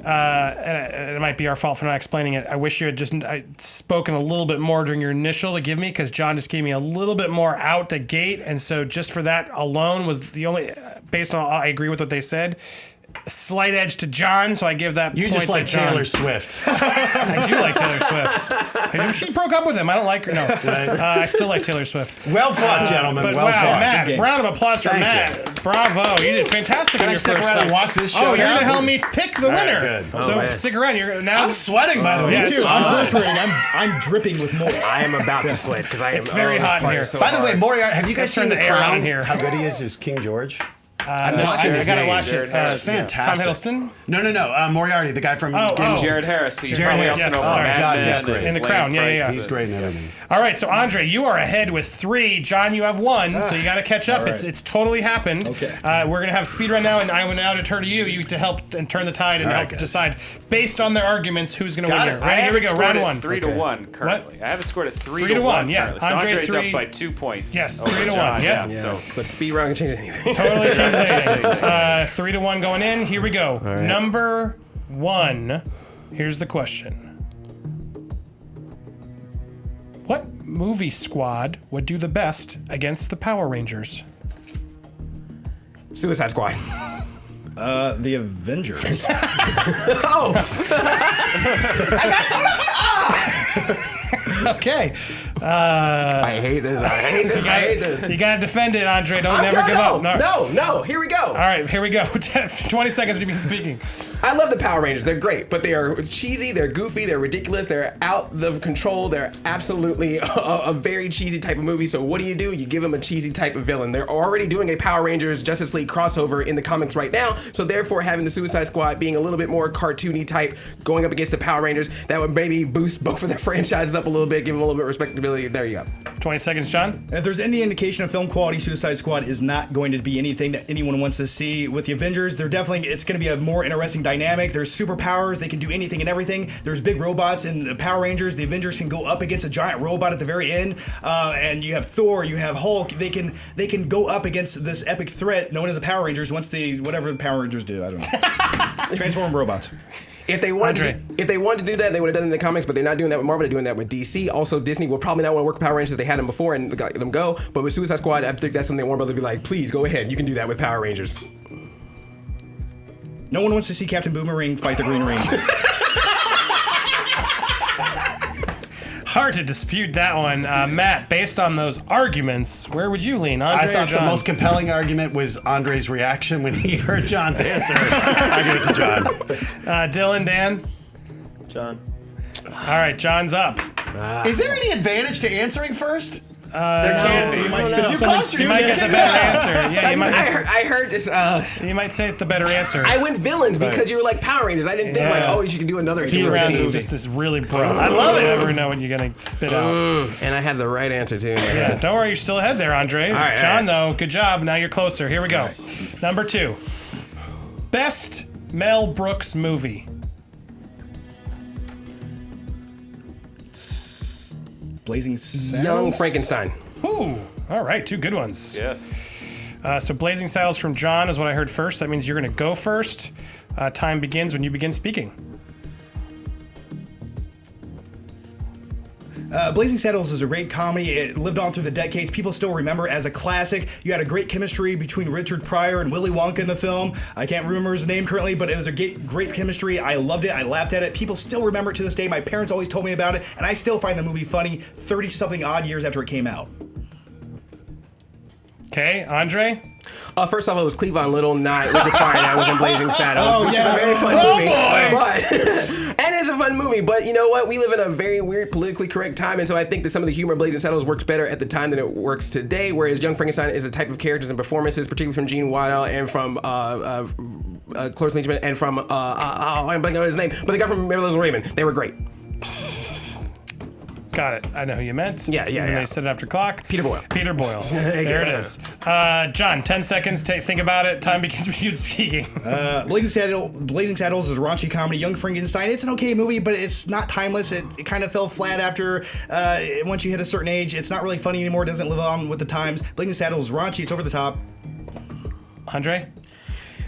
and it might be our fault for not explaining it. I wish you had just spoken a little bit more during your initial to give me, because John just gave me a little bit more out the gate, and so just for that alone was the only. Based on, I agree with what they said. Slight edge to John, so I give that. You point just like to John. Taylor Swift. I do like Taylor Swift. She broke up with him. I don't like her. No, I still like Taylor Swift. Well fought, gentlemen. But Well wow, fought. Matt, round of applause for Thank Matt. Bravo, you did fantastic. Can on I your stick first around one. and watch this show Oh, you're now? gonna help me pick the winner. good. So man. stick around. You're now. I'm sweating, by the way. Yeah, Me too. I'm dripping with moist. I am about to sweat because I am. It's very hot in here. By the way, Moriarty, have you guys turn seen The the air on Crown? in here. How good he is as King George? I watching his gotta name. watch it. It's fantastic. Tom Hiddleston. No. Oh, Moriarty, the guy from Game of Thrones. Jared Harris. Who you Jared probably Harris, also yes. know from Oh, Mad God, Men he's great. and In The Lane Crown, yeah. Price. He's great in everything. All right, so Andre, you are ahead with 3. John, you have 1, so you got to catch up. right. It's totally happened. Okay. We're gonna have speed run now, and I will now turn to you to help and turn the tide and All right, help guys. decide based on their arguments who's gonna win Got here. it. Ready? Here we go. scored Round at 1. 3-1 currently. I haven't scored at 3 to 1, yeah. currently. So Andre, Andre's 3 up by 2 points. Yes, over 3 to 1, John, yeah. So But speed round can change anything. Totally changes anything. 3 to 1 going in. Here we go. Number 1. Here's the question. What movie squad would do the best against the Power Rangers? Suicide Squad. The Avengers. Okay. I hate this. I hate this. I hate this. You gotta defend it, Andre. Don't never give up. No. Here we go. All right, here we go. 20 seconds to begin speaking. I love the Power Rangers. They're great, but they are cheesy. They're goofy. They're ridiculous. They're out of control. They're absolutely a very cheesy type of movie. So what do? You give them a cheesy type of villain. They're already doing a Power Rangers Justice League crossover in the comics right now. So therefore, having the Suicide Squad being a little bit more cartoony type, going up against the Power Rangers, that would maybe boost both of their franchises up a little bit, give them a little bit of respectability. There you go. 20 seconds, John. If there's any indication of film quality, Suicide Squad is not going to be anything that anyone wants to see. With the Avengers, it's going to be a more interesting dynamic. There's superpowers. They can do anything and everything. There's big robots in the Power Rangers. The Avengers can go up against a giant robot at the very end. And you have Thor, you have Hulk. They can go up against this epic threat known as the Power Rangers once whatever the Power Rangers do. I don't know. Transform robots. If they wanted to do that, they would have done it in the comics, but they're not doing that with Marvel. They're doing that with DC. Also, Disney will probably not want to work with Power Rangers. They had them before and let them go. But with Suicide Squad, I think that's something Warner Brothers would be like, please go ahead. You can do that with Power Rangers. No one wants to see Captain Boomerang fight the Green Ranger. Hard to dispute that one. Matt, based on those arguments, where would you lean? Andre I thought or John? the most compelling argument was Andre's reaction when he heard John's answer. I give it to John. Dylan, Dan? John. All right, John's up. Is there any advantage to answering first? There can be. You might spit out something You might get the better answer. Yeah, I heard this. you might say it's the better answer. I went villains because you were like Power Rangers. I didn't think like, oh, you can do another Speed hero round team. is just this really broad. I love it. You never know what you're gonna spit out. And I had the right answer too. Yeah, don't worry, you're still ahead there, Andre. right, John, though, good job. Now you're closer. Here we go. Number 2. Best Mel Brooks movie. Blazing Saddles? Young Frankenstein. Ooh, all right, 2 good ones. yes. So Blazing Saddles from John is what I heard first. That means you're going to go first. Time begins when you begin speaking. Blazing Saddles is a great comedy. It lived on through the decades. People still remember it as a classic. You had a great chemistry between Richard Pryor and Willy Wonka in the film. I can't remember his name currently, but it was a great chemistry. I loved it. I laughed at it. People still remember it to this day. My parents always told me about it, and I still find the movie funny 30-something odd years after it came out. Okay, Andre? First off, it was Cleavon Little, not Richard Pryor. That was in Blazing Saddles, which is a very fun movie. But, and it's a fun movie, but you know what? We live in a very weird, politically correct time, and so I think that some of the humor in Blazing Saddles works better at the time than it works today, whereas Young Frankenstein is a type of characters and performances, particularly from Gene Wilder and from Cloris Leachman and from, I'm blanking on his name, but the guy from Marilyn Raymond. They were great. Got it. I know who you meant. Yeah. They said it after clock. Peter Boyle. Peter Boyle. There it is. John, 10 seconds. Think about it. Time begins with you speaking. Blazing Saddles is a raunchy comedy. Young Frankenstein, it's an okay movie, but it's not timeless. It kind of fell flat after once you hit a certain age. It's not really funny anymore. It doesn't live on with the times. Blazing Saddles is raunchy. It's over the top. Andre?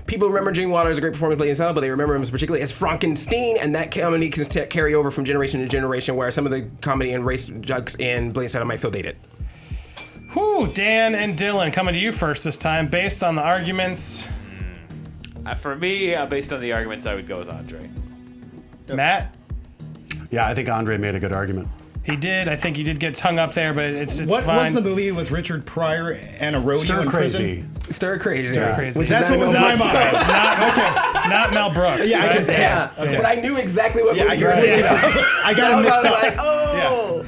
People remember Gene Wilder as a great performance playing Sally, but they remember him particularly as Frankenstein, and that comedy can carry over from generation to generation, where some of the comedy and race jokes in Blade Saddle might feel dated. Whew, Dan and Dylan, coming to you first this time. Based on the arguments, For me, based on the arguments, I would go with Andre. Matt. Yeah, I think Andre made a good argument. He did. I think you did get hung up there, but it's What fine. was the movie with Richard Pryor and a rodeo Stir in Crazy. prison? Stir Crazy. Stir Crazy. That's what was in my mind. Not Mel Brooks. Yeah, I right? get that. Yeah, but I knew exactly what movie you were I thinking of. I got him mixed up. Like, oh.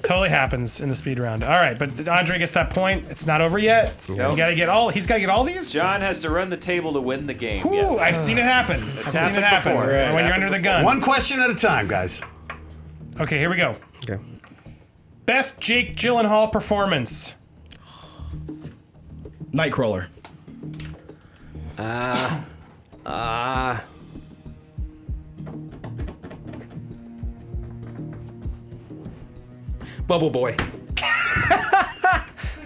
Totally happens in the speed round. All right, but Andre gets that point. It's not over yet. Nope. You gotta get all. He's gotta get all these. John has to run the table to win the game. Ooh, Yes. I've seen it happen. I've seen it happen. before. It's When you're happened under the gun. One question at a time, guys. Okay, here we go. Okay. Best Jake Gyllenhaal performance. Nightcrawler. Bubble Boy.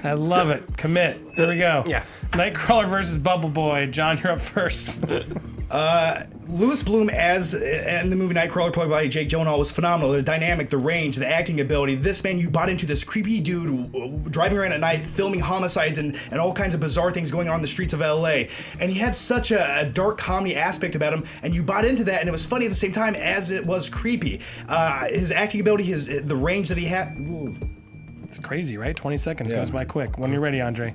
I love it. Commit. Here we go. Yeah. Nightcrawler versus Bubble Boy. John, you're up first. Louis Bloom as in the movie Nightcrawler, played by Jake Gyllenhaal, was phenomenal. The dynamic, the range, the acting ability. This man, you bought into this creepy dude driving around at night, filming homicides and all kinds of bizarre things going on in the streets of LA. And he had such a dark comedy aspect about him, and you bought into that, and it was funny at the same time as it was creepy. His acting ability, the range that he had. Ooh. It's crazy, right? 20 seconds goes by quick. When you're ready, Andre.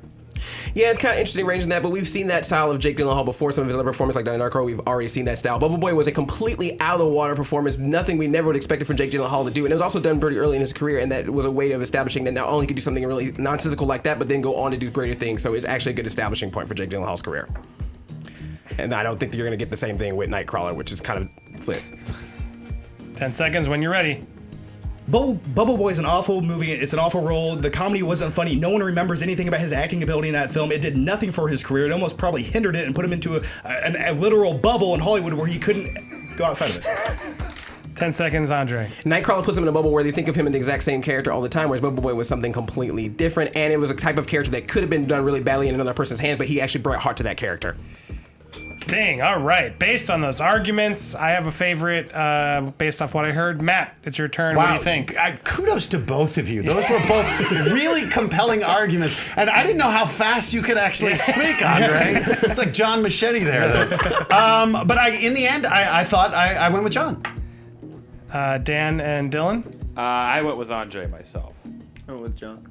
Yeah, it's kind of interesting range in that, but we've seen that style of Jake Gyllenhaal before. Some of his other performances, like Nightcrawler, we've already seen that style. Bubble Boy was a completely out of the water performance, nothing we never would expected from Jake Gyllenhaal to do, and it was also done pretty early in his career, and that was a way of establishing that not only could do something really nonsensical like that, but then go on to do greater things. So it's actually a good establishing point for Jake Gyllenhaal's career. And I don't think that you're going to get the same thing with Nightcrawler, which is kind of flip. 10 seconds when you're ready. Bubble Boy is an awful movie. It's an awful role. The comedy wasn't funny. No one remembers anything about his acting ability in that film. It did nothing for his career. It almost probably hindered it and put him into a literal bubble in Hollywood where he couldn't go outside of it. 10 seconds, Andre. Nightcrawler puts him in a bubble where they think of him in the exact same character all the time, whereas Bubble Boy was something completely different, and it was a type of character that could have been done really badly in another person's hands, but he actually brought heart to that character. Dang, all right. Based on those arguments, I have a favorite based off what I heard. Matt, it's your turn. What do you think? Kudos to both of you. Those were both really compelling arguments. And I didn't know how fast you could actually speak, Andre. It's like John Machete there. But in the end, I thought I went with John. Dan and Dylan? I went with Andre myself. I went with John.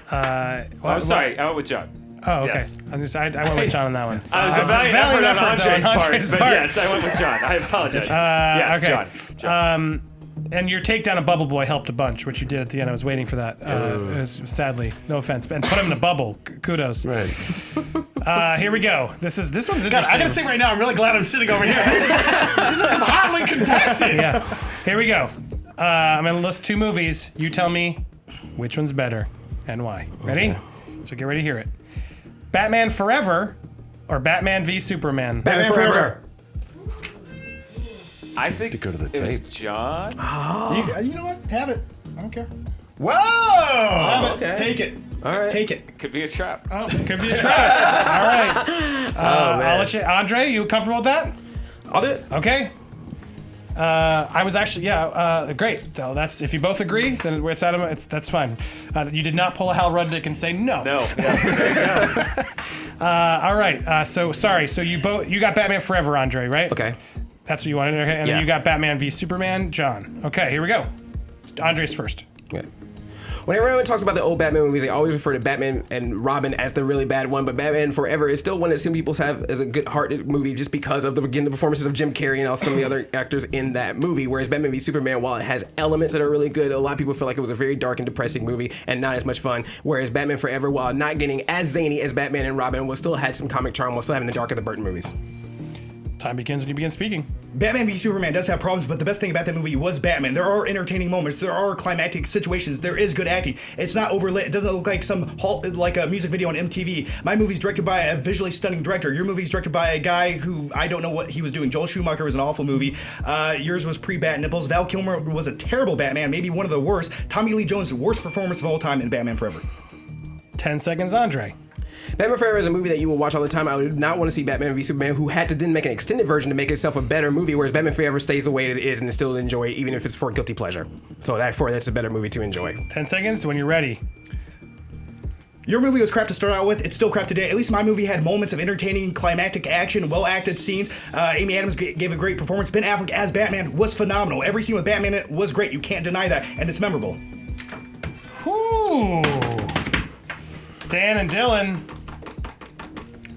Sorry, I went with John. Oh, okay. Yes. I went with John on that one. I was a valiant effort on Andre's part, Andre's but part. yes, I went with John. I apologize. Yes, okay. John. And your takedown of Bubble Boy helped a bunch, which you did at the end. I was waiting for that. It was, sadly, no offense, and put him in a bubble. Kudos. Right. Here we go. This one's interesting. God, I gotta say right now, I'm really glad I'm sitting over here. This is hotly contested. Yeah. Here we go. I'm gonna list two movies. You tell me which one's better and why. Ready? So get ready to hear it. Batman Forever or Batman v Superman? Batman Forever. I think go to the it was tape. John. You know what? Have it. I don't care. Whoa! Have it. okay. Take it. All right. Take it. Could be a trap. Oh, it could be a trap. All right. I'll let you. Andre, you comfortable with that? I'll do it. Okay. I was actually, great. So that's if you both agree, then it's out of that's fine. You did not pull a Hal Rudnick and say no. No. All right. So sorry. So you got Batman Forever, Andre, right? Okay. That's what you wanted. Okay. And Yeah. then you got Batman v Superman, John. Okay. Here we go. Andre's first. Okay. Whenever everyone talks about the old Batman movies, they always refer to Batman and Robin as the really bad one, but Batman Forever is still one that some people have as a good-hearted movie just because of the performances of Jim Carrey and also some of the other actors in that movie. Whereas Batman v Superman, while it has elements that are really good, a lot of people feel like it was a very dark and depressing movie and not as much fun. Whereas Batman Forever, while not getting as zany as Batman and Robin, was still had some comic charm while still having the dark of the Burton movies. Time begins when you begin speaking. Batman v Superman does have problems, but the best thing about that movie was Batman. There are entertaining moments. There are climactic situations. There is good acting. It's not overlit. It doesn't look like like a music video on MTV. My movie's directed by a visually stunning director. Your movie's directed by a guy who I don't know what he was doing. Joel Schumacher was an awful movie. Yours was pre-Bat Nipples. Val Kilmer was a terrible Batman, maybe one of the worst. Tommy Lee Jones' worst performance of all time in Batman Forever. 10 seconds, Andre. Batman Forever is a movie that you will watch all the time. I would not want to see Batman v Superman, who had to then make an extended version to make itself a better movie, whereas Batman Forever stays the way it is and is still enjoy, even if it's for guilty pleasure. So that's a better movie to enjoy. 10 seconds when you're ready. Your movie was crap to start out with. It's still crap today. At least my movie had moments of entertaining, climactic action, well-acted scenes. Amy Adams gave a great performance. Ben Affleck as Batman was phenomenal. Every scene with Batman in it was great. You can't deny that, and it's memorable. Whew. Dan and Dylan,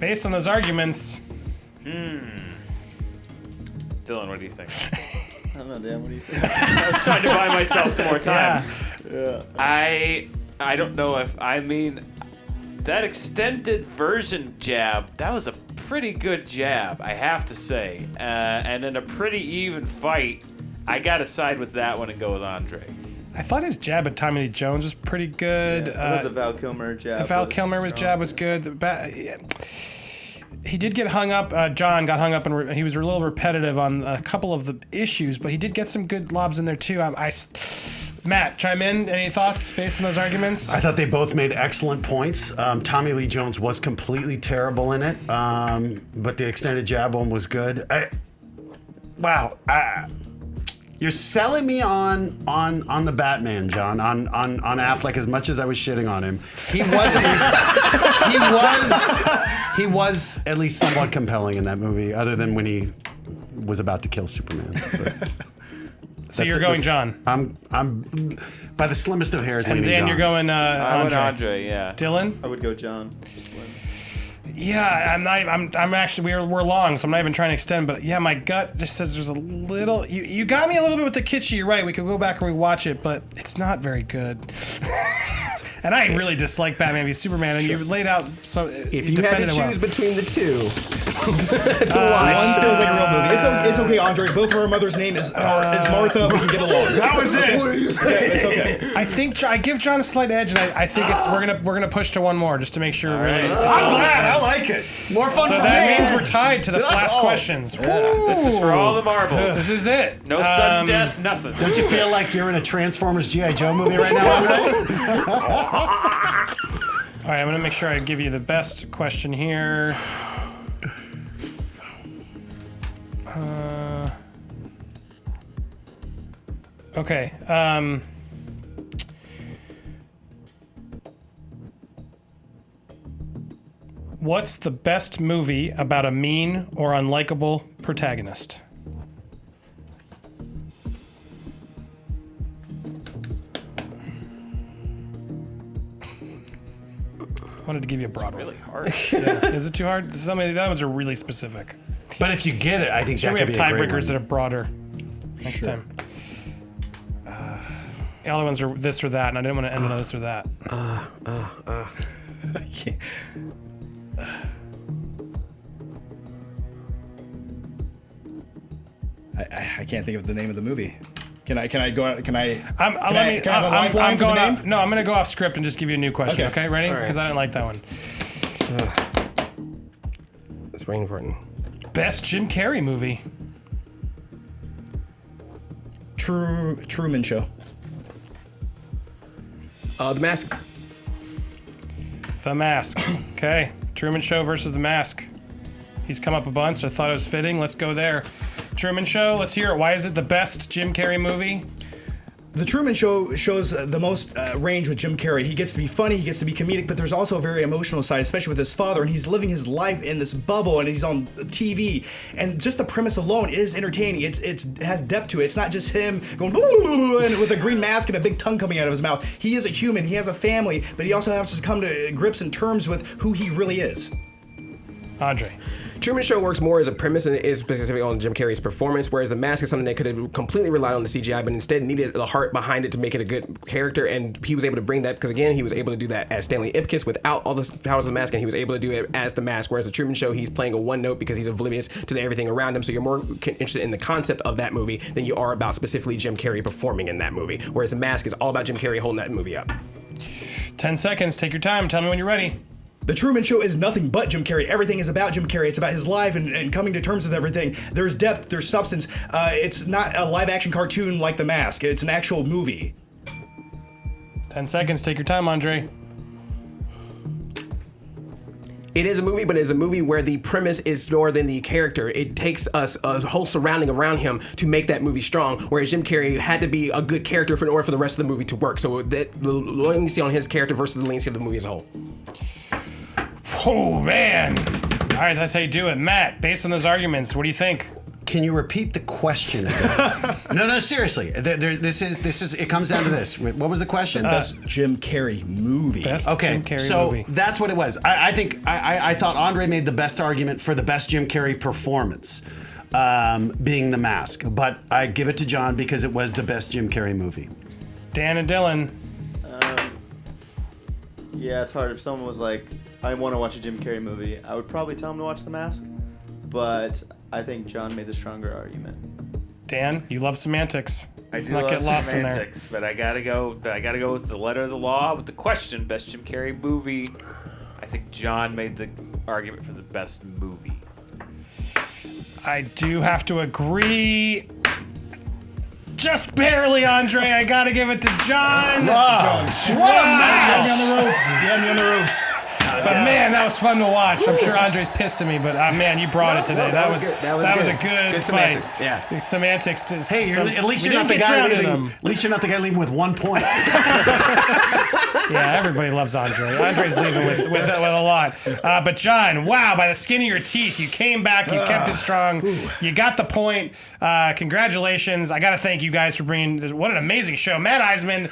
based on those arguments. Dylan, what do you think? I don't know, Dan. What do you think? I was trying to buy myself some more time. Yeah. I don't know if that extended version jab, that was a pretty good jab, I have to say. And in a pretty even fight, I gotta side with that one and go with Andre. I thought his jab at Tommy Lee Jones was pretty good. I thought the Val Kilmer jab. The Val Kilmer jab was good. He did get hung up. John got hung up, and he was a little repetitive on a couple of the issues, but he did get some good lobs in there too. Matt, chime in. Any thoughts based on those arguments? I thought they both made excellent points. Tommy Lee Jones was completely terrible in it, but the extended jab one was good. You're selling me on the Batman, John. On Affleck, as much as I was shitting on him, he was at least somewhat compelling in that movie, other than when he was about to kill Superman. But so you're going John. I'm by the slimmest of hairs. And Dan, John. you're going I went Andre. Andre, yeah. Dylan. I would go John. Yeah, I'm actually we're long, so I'm not even trying to extend. But yeah, my gut just says there's a little. You got me a little bit with the kitschy. You're right. We could go back and rewatch it, but it's not very good. And I really dislike Batman v Superman, and you laid out so. If you had to choose between the two, to watch. One feels like a real movie. It's okay, Andre. Both of our mother's name is Martha. We can get along. That was it. It's okay. I think I give John a slight edge, and I think we're gonna push to one more just to make sure. Really, I'm glad. I like it. More fun so for that me. means we're tied to the last questions. This is for all the marbles. This is it. No sudden death, nothing. Don't you feel like you're in a Transformers G.I. Joe movie right now, Andre? All right, I'm gonna make sure I give you the best question here. Okay. What's the best movie about a mean or unlikable protagonist? I wanted to give you a broad one. Really hard. Yeah. Is it too hard? Some of the other ones are really specific. But if you get it, I think Sure, that we could have be a great tiebreakers that one. are broader next time. The other ones are this or that, and I didn't want to end on this or that. I can't. I can't think of the name of the movie. Can I go? Can I? I'm going to go off script and just give you a new question. Okay, ready? Because I didn't like that one. That's very important. Best Jim Carrey movie. Truman Show. The Mask. The Mask. Okay, Truman Show versus The Mask. He's come up a bunch. So I thought it was fitting. Let's go there. Truman Show. Let's hear it. Why is it the best Jim Carrey movie? The Truman Show shows the most range with Jim Carrey. He gets to be funny, he gets to be comedic, but there's also a very emotional side, especially with his father, and he's living his life in this bubble, and he's on TV, and just the premise alone is entertaining. It has depth to it. It's not just him going and with a green mask and a big tongue coming out of his mouth. He is a human, he has a family, but he also has to come to grips and terms with who he really is. Andre. Truman Show works more as a premise than it is specifically on Jim Carrey's performance, whereas The Mask is something that could have completely relied on the CGI, but instead needed the heart behind it to make it a good character, and he was able to bring that, because again, he was able to do that as Stanley Ipkiss without all the powers of the Mask, and he was able to do it as The Mask, whereas the Truman Show, he's playing a one note because he's oblivious to everything around him, so you're more interested in the concept of that movie than you are about specifically Jim Carrey performing in that movie, whereas The Mask is all about Jim Carrey holding that movie up. 10 seconds. Take your time. Tell me when you're ready. The Truman Show is nothing but Jim Carrey. Everything is about Jim Carrey. It's about his life and coming to terms with everything. There's depth, there's substance. It's not a live-action cartoon like The Mask. It's an actual movie. 10 seconds. Take your time, Andre. It is a movie, but it is a movie where the premise is more than the character. It takes us a whole surrounding around him to make that movie strong, whereas Jim Carrey had to be a good character in order for the rest of the movie to work. So the leniency on his character versus the leniency of the movie as a whole. Oh, man. All right, that's how you do it. Matt, based on those arguments, what do you think? Can you repeat the question again? No, seriously. This is. It comes down to this. What was the question? Best Jim Carrey movie. Best Okay, Jim Carrey so movie. that's what it was. I think I thought Andre made the best argument for the best Jim Carrey performance, being The Mask. But I give it to John because it was the best Jim Carrey movie. Dan and Dylan. Yeah, it's hard. If someone was like, I want to watch a Jim Carrey movie, I would probably tell him to watch The Mask. But I think John made the stronger argument. Dan, you love semantics. I Let's do not love get lost semantics, but I gotta go with the letter of the law with the question. Best Jim Carrey movie. I think John made the argument for the best movie. I do have to agree. Just barely, Andre. I gotta give it to John. Wow. What a match! Get me on the ropes. But man, that was fun to watch. I'm sure Andre's pissed at me, but man, you brought it today. That was good. That was was a good. good Good fight. semantics. Yeah. The semantics. Just Hey, at least you're not the guy leaving. At least you're not the guy leaving with 1 point. Yeah, everybody loves Andre. Andre's leaving with a lot. But John, wow, by the skin of your teeth, you came back. You kept it strong. You got the point. Congratulations. I got to thank you guys for bringing this. What an amazing show. Matt Eisman.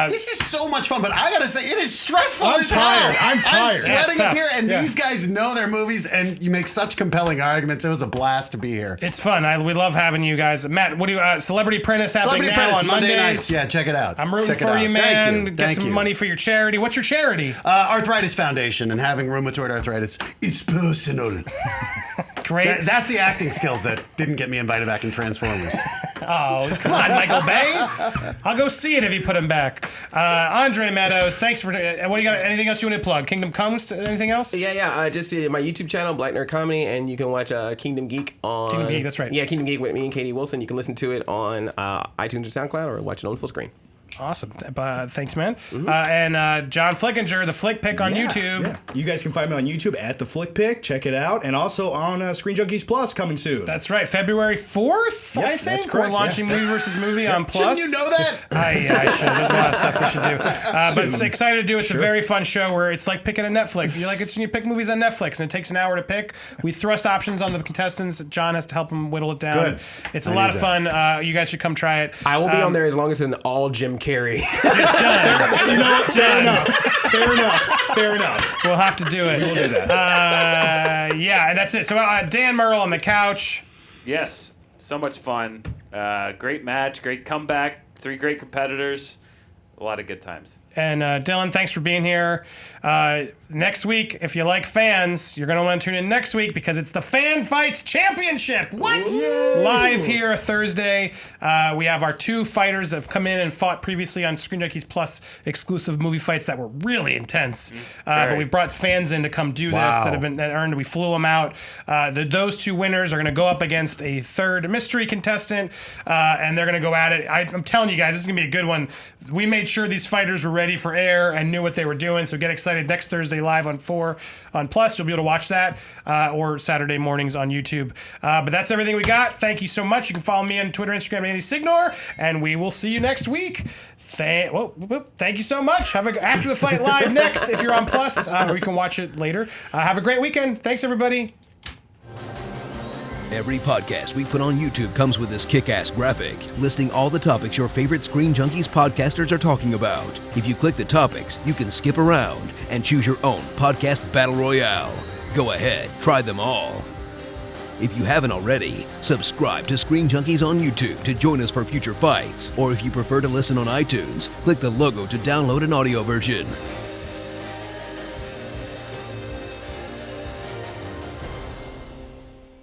This is so much fun, but I gotta say, it is stressful I'm as tired. hell. I'm tired. I'm Yeah, it's sweating up tough. here, and these guys know their movies, and you make such compelling arguments. It was a blast to be here. It's fun. We love having you guys. Matt, what do you? Celebrity Apprentice happening Celebrity now Apprentice, on Monday Mondays. nights. Yeah, check it out. I'm rooting Check it for out. you, man. Thank you. Get some money for your charity. What's your charity? Arthritis Foundation and having rheumatoid arthritis. It's personal. Great. That's the acting skills that didn't get me invited back in Transformers. Oh, come on, Michael Bay. I'll go see it if you put him back. Andre Meadows, thanks for. What do you got? Anything else you want to plug? Kingdom Comes? Anything else? Yeah. Just my YouTube channel, Black Nerd Comedy, and you can watch Kingdom Geek on. Kingdom Geek, that's right. Yeah, Kingdom Geek with me and Katie Wilson. You can listen to it on iTunes or SoundCloud, or watch it on full screen. Awesome. Thanks, man. And John Flickinger, the Flick Pick on YouTube. Yeah. You guys can find me on YouTube at The Flick Pick. Check it out. And also on Screen Junkies Plus coming soon. That's right. February 4th, I think. that's correct, We're launching Movie versus Movie on Plus. Shouldn't you know that? I should. There's a lot of stuff we should do. But it's excited to do. It's a very fun show where it's like picking a Netflix. You're like, it's when you pick movies on Netflix and it takes an hour to pick. We thrust options on the contestants. John has to help them whittle it down. Good. It's a lot of fun. You guys should come try it. I will be on there as long as it's an all Jim Carrey. Fair enough. We'll have to do it. We'll do that. Yeah, and that's it. So Dan Merle on the couch. Yes, so much fun. Great match, great comeback, 3 great competitors, a lot of good times. And Dylan, thanks for being here. Next week, if you like fans, you're going to want to tune in next week because it's the Fan Fights Championship. What? Live here Thursday. We have our 2 fighters that have come in and fought previously on Screen Junkies Plus exclusive movie fights that were really intense. But we've brought fans in to come do this that have been earned. We flew them out. Those 2 winners are going to go up against a 3rd mystery contestant, and they're going to go at it. I'm telling you guys, this is going to be a good one. We made sure these fighters were ready for air and knew what they were doing, so get excited. Next Thursday live on 4 on Plus. You'll be able to watch that, or Saturday mornings on YouTube. But that's everything we got. Thank you so much. You can follow me on Twitter, Instagram, Andy Signor, and we will see you next week. Thank you so much. Have After the Fight live next if you're on Plus, or you can watch it later. Have a great weekend. Thanks, everybody. Every podcast we put on YouTube comes with this kick-ass graphic listing all the topics your favorite Screen Junkies podcasters are talking about. If you click the topics, you can skip around and choose your own podcast battle royale. Go ahead, try them all. If you haven't already, subscribe to Screen Junkies on YouTube to join us for future fights. Or if you prefer to listen on iTunes, click the logo to download an audio version.